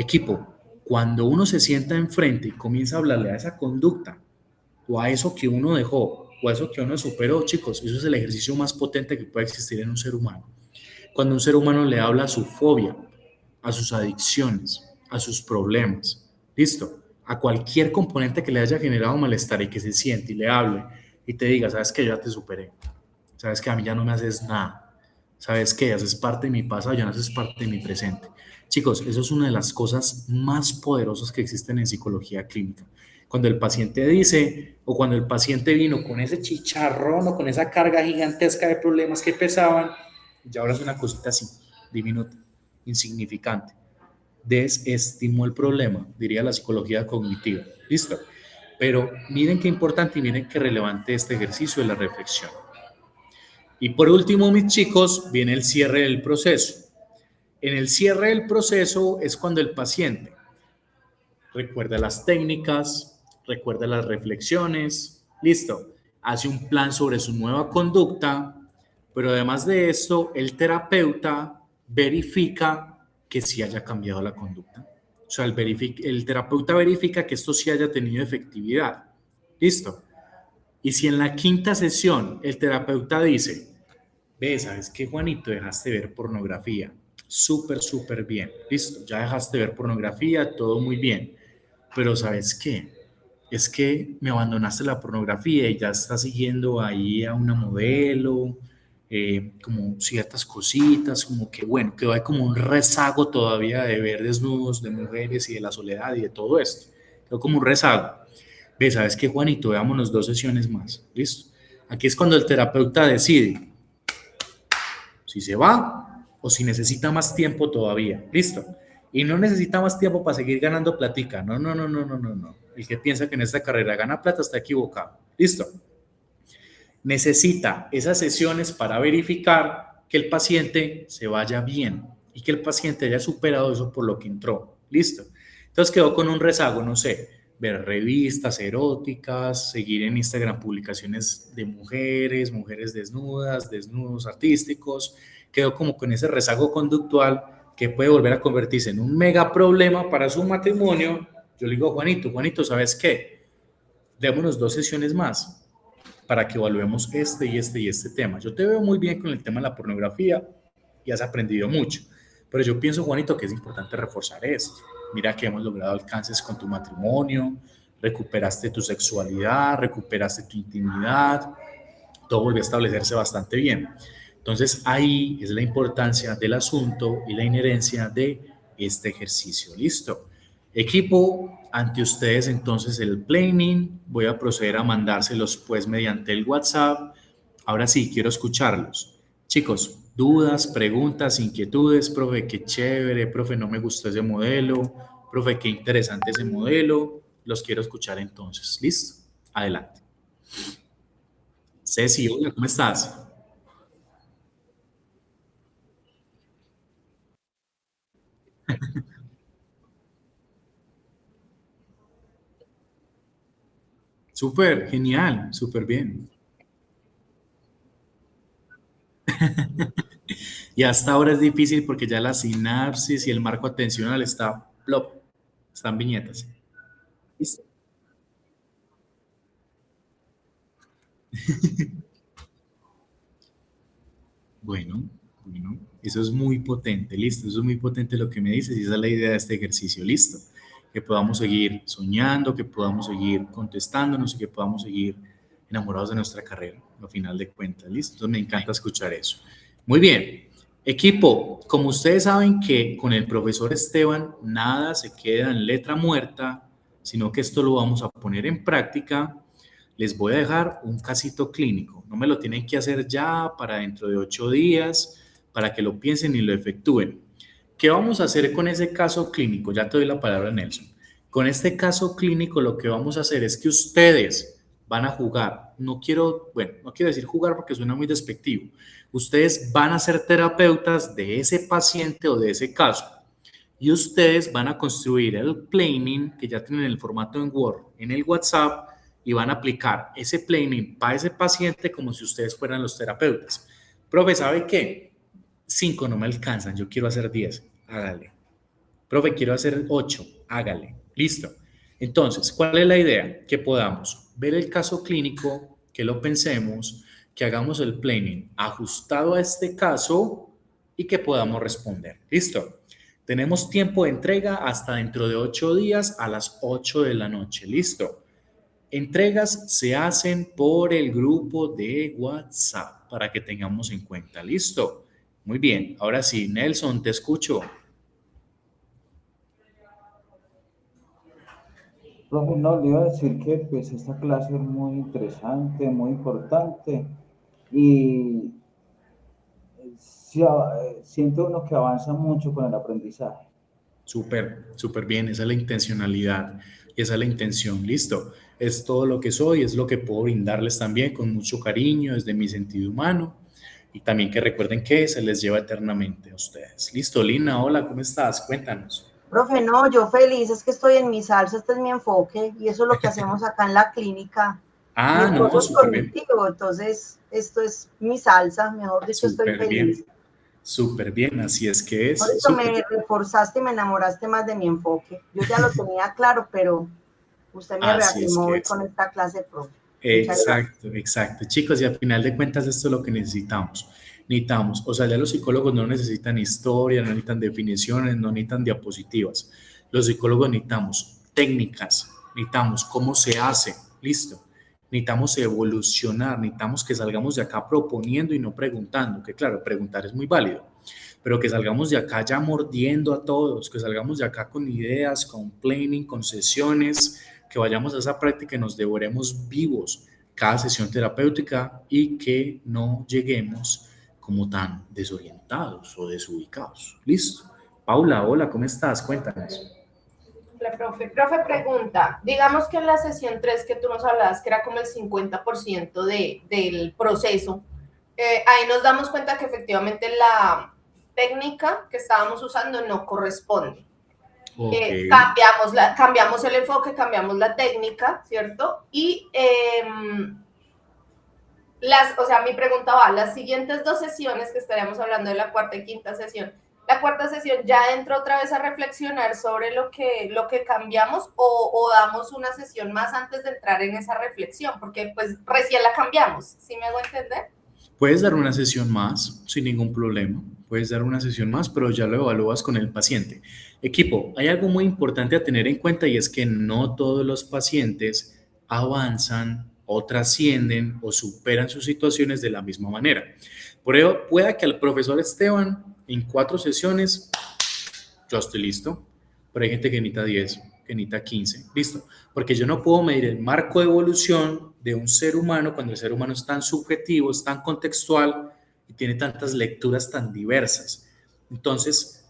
Equipo, cuando uno se sienta enfrente y comienza a hablarle a esa conducta o a eso que uno dejó o a eso que uno superó, chicos, eso es el ejercicio más potente que puede existir en un ser humano. Cuando un ser humano le habla a su fobia, a sus adicciones, a sus problemas, listo, a cualquier componente que le haya generado malestar y que se siente y le hable y te diga, sabes que yo ya te superé, sabes que a mí ya no me haces nada, sabes que haces parte de mi pasado, ya no haces parte de mi presente. Chicos, eso es una de las cosas más poderosas que existen en psicología clínica. Cuando el paciente dice, o cuando el paciente vino con ese chicharrón o con esa carga gigantesca de problemas que pesaban, ya ahora es una cosita así, diminuta, insignificante. Desestimó el problema, diría la psicología cognitiva. ¿Listo? Pero miren qué importante y miren qué relevante este ejercicio de la reflexión. Y por último, mis chicos, viene el cierre del proceso. En el cierre del proceso es cuando el paciente recuerda las técnicas, recuerda las reflexiones, listo, hace un plan sobre su nueva conducta, pero además de esto, el terapeuta verifica que sí haya cambiado la conducta. O sea, el terapeuta verifica que esto sí haya tenido efectividad. Listo. Y si en la quinta sesión el terapeuta dice, ve, ¿sabes qué, Juanito? Dejaste ver pornografía. Súper, súper bien. Listo, ya dejaste ver pornografía, todo muy bien. Pero ¿sabes qué? Es que me abandonaste la pornografía y ya estás siguiendo ahí a una modelo, como ciertas cositas, como que bueno, quedó ahí como un rezago todavía de ver desnudos de mujeres y de la soledad y de todo esto. Quedó como un rezago. Ve, ¿sabes qué, Juanito? Veámonos 2 sesiones más. ¿Listo? Aquí es cuando el terapeuta decide si se va o si necesita más tiempo todavía. ¿Listo? Y no necesita más tiempo para seguir ganando platica. No, no, no, no, no, no, no. El que piensa que en esta carrera gana plata está equivocado. ¿Listo? Necesita esas sesiones para verificar que el paciente se vaya bien y que el paciente haya superado eso por lo que entró. ¿Listo? Entonces quedó con un rezago, no sé, ver revistas eróticas, seguir en Instagram publicaciones de mujeres, mujeres desnudas, desnudos artísticos. Quedó como con ese rezago conductual que puede volver a convertirse en un mega problema para su matrimonio. Yo le digo, Juanito, ¿sabes qué? Démonos 2 sesiones más para que evaluemos este y este y este tema. Yo te veo muy bien con el tema de la pornografía y has aprendido mucho, pero yo pienso, Juanito, que es importante reforzar esto. Mira que hemos logrado alcances con tu matrimonio, recuperaste tu sexualidad, recuperaste tu intimidad, todo volvió a establecerse bastante bien. Entonces ahí es la importancia del asunto y la inherencia de este ejercicio. ¿Listo? Equipo, ante ustedes entonces el planning, voy a proceder a mandárselos pues mediante el WhatsApp. Ahora sí, quiero escucharlos. Chicos, dudas, preguntas, inquietudes, profe, qué chévere, profe, no me gustó ese modelo, profe, qué interesante ese modelo, los quiero escuchar entonces. ¿Listo? Adelante. Ceci, hola, ¿cómo estás? Súper, genial, súper bien. Y hasta ahora es difícil porque ya la sinapsis y el marco atencional está plop, están viñetas. Listo. Bueno, bueno, eso es muy potente, listo, eso es muy potente lo que me dices y esa es la idea de este ejercicio, listo. Que podamos seguir soñando, que podamos seguir contestándonos y que podamos seguir enamorados de nuestra carrera, al final de cuentas, listo. Entonces me encanta escuchar eso. Muy bien, equipo, como ustedes saben que con el profesor Esteban nada se queda en letra muerta, sino que esto lo vamos a poner en práctica. Les voy a dejar un casito clínico. No me lo tienen que hacer ya para dentro de 8 días, para que lo piensen y lo efectúen. ¿Qué vamos a hacer con ese caso clínico? Ya te doy la palabra, Nelson. Con este caso clínico lo que vamos a hacer es que ustedes van a jugar. No quiero decir jugar porque suena muy despectivo. Ustedes van a ser terapeutas de ese paciente o de ese caso. Y ustedes van a construir el planning, que ya tienen el formato en Word, en el WhatsApp, y van a aplicar ese planning para ese paciente como si ustedes fueran los terapeutas. Profe, ¿sabe qué? 5 no me alcanzan, yo quiero hacer 10. Hágale. Profe, quiero hacer 8, hágale, listo. Entonces, ¿cuál es la idea? Que podamos ver el caso clínico, que lo pensemos, que hagamos el planning ajustado a este caso y que podamos responder. Listo. Tenemos tiempo de entrega hasta dentro de 8 días a las 8 de la noche. Listo. Entregas se hacen por el grupo de WhatsApp para que tengamos en cuenta. Listo. Muy bien. Ahora sí, Nelson, te escucho. Profe, no, le iba a decir que pues esta clase es muy interesante, muy importante y siente uno que avanza mucho con el aprendizaje. Súper, súper bien. Esa es la intencionalidad y esa es la intención. Listo. Es todo lo que soy, es lo que puedo brindarles también con mucho cariño desde mi sentido humano y también que recuerden que se les lleva eternamente a ustedes. Listo, Lina, hola, ¿cómo estás? Cuéntanos. Profe, no, yo feliz, es que estoy en mi salsa, este es mi enfoque y eso es lo que hacemos acá en la clínica. Mi Ah, esposo no, es súper bien. cognitivo, entonces esto es mi salsa, mejor dicho, estoy Súper feliz. bien. Súper bien, así es que Por es. eso Súper. me reforzaste y me enamoraste más de mi enfoque. Yo ya lo tenía claro, pero usted me Así es reafirmó que hoy es. con esta clase, profe. Muchas gracias. Exacto, exacto. Chicos, y al final de cuentas esto es lo que necesitamos. Necesitamos, o sea, ya los psicólogos no necesitan historia, no necesitan definiciones, no necesitan diapositivas. Los psicólogos necesitamos técnicas, necesitamos cómo se hace, listo. Necesitamos evolucionar, necesitamos que salgamos de acá proponiendo y no preguntando, que claro, preguntar es muy válido, pero que salgamos de acá ya mordiendo a todos, que salgamos de acá con ideas, con planning, con sesiones, que vayamos a esa práctica y nos devoremos vivos cada sesión terapéutica y que no lleguemos como tan desorientados o desubicados. Listo. Paula, hola, ¿cómo estás? Cuéntanos. La profe. Profe pregunta, digamos que en la sesión 3 que tú nos hablabas, que era como el 50% del proceso, ahí nos damos cuenta que efectivamente la técnica que estábamos usando no corresponde. Ok. Cambiamos el enfoque, cambiamos la técnica, ¿cierto? Y o sea, mi pregunta va, las siguientes 2 sesiones que estaríamos hablando de la cuarta y quinta sesión, la cuarta sesión ya entra otra vez a reflexionar sobre lo que cambiamos o damos una sesión más antes de entrar en esa reflexión, porque pues recién la cambiamos, ¿sí me hago entender? Puedes dar una sesión más sin ningún problema. Puedes dar una sesión más, pero ya lo evalúas con el paciente. Equipo, hay algo muy importante a tener en cuenta y es que no todos los pacientes avanzan o trascienden o superan sus situaciones de la misma manera. Por ello, pueda que al profesor Esteban en 4 sesiones, yo estoy listo, pero hay gente que necesita 10, que necesita 15, listo, porque yo no puedo medir el marco de evolución de un ser humano cuando el ser humano es tan subjetivo, es tan contextual y tiene tantas lecturas tan diversas. Entonces,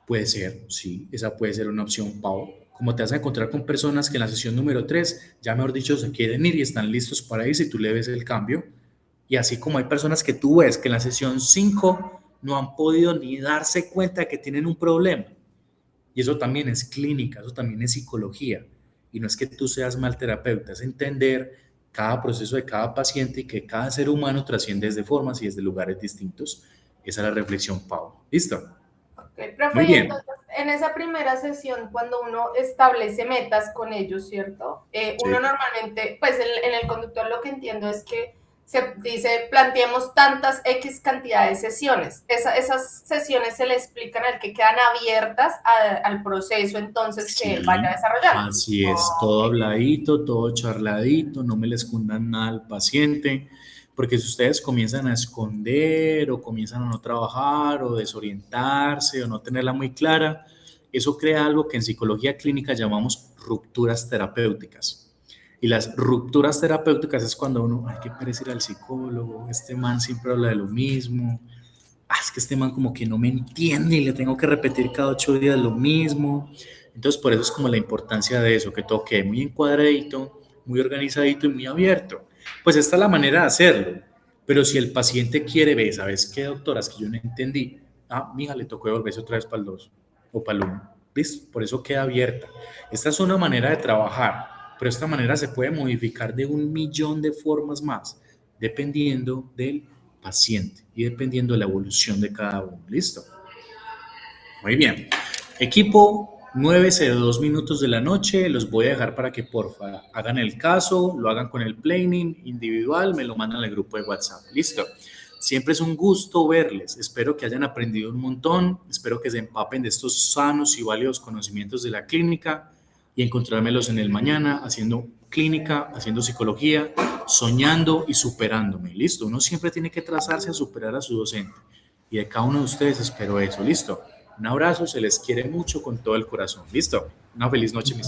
puede ser, sí, esa puede ser una opción, Pau. Como te vas a encontrar con personas que en la sesión número 3, ya mejor dicho, se quieren ir y están listos para ir si tú le ves el cambio. Y así como hay personas que tú ves que en la sesión 5 no han podido ni darse cuenta de que tienen un problema. Y eso también es clínica, eso también es psicología. Y no es que tú seas mal terapeuta, es entender cada proceso de cada paciente y que cada ser humano trasciende desde formas y desde lugares distintos. Esa es la reflexión, Pau. ¿Listo? Okay, profe, Muy y bien. entonces en esa primera sesión, cuando uno establece metas con ellos, ¿cierto? Uno Sí. normalmente, pues en el conductor lo que entiendo es que se dice, planteemos tantas X cantidad de sesiones. Esas sesiones se le explican al que quedan abiertas al proceso entonces que Sí, vaya desarrollando. así es, todo Ok. habladito, todo charladito, no me le escondan nada al paciente, porque si ustedes comienzan a esconder o comienzan a no trabajar o desorientarse o no tenerla muy clara, eso crea algo que en psicología clínica llamamos rupturas terapéuticas. Y las rupturas terapéuticas es cuando uno, ay, qué pereza ir al psicólogo, este man siempre habla de lo mismo, es que este man como que no me entiende y le tengo que repetir cada 8 días lo mismo. Entonces, por eso es como la importancia de eso, que todo quede muy encuadradito, muy organizadito y muy abierto. Pues esta es la manera de hacerlo. Pero si el paciente quiere ver, ¿sabes qué, doctora? Es que yo no entendí. Mija, le tocó devolverse otra vez para el 2 o para el 1. ¿Listo? Por eso queda abierta. Esta es una manera de trabajar, pero esta manera se puede modificar de 1.000.000 de formas más, dependiendo del paciente y dependiendo de la evolución de cada uno. ¿Listo? Muy bien. Equipo, 9:02 minutos de la noche, los voy a dejar para que porfa hagan el caso, lo hagan con el planning individual, me lo mandan al grupo de WhatsApp. Listo. Siempre es un gusto verles. Espero que hayan aprendido un montón. Espero que se empapen de estos sanos y válidos conocimientos de la clínica y encontrármelos en el mañana haciendo clínica, haciendo psicología, soñando y superándome. Listo. Uno siempre tiene que trazarse a superar a su docente. Y de cada uno de ustedes espero eso. Listo. Un abrazo, se les quiere mucho con todo el corazón. Listo. Una feliz noche, mis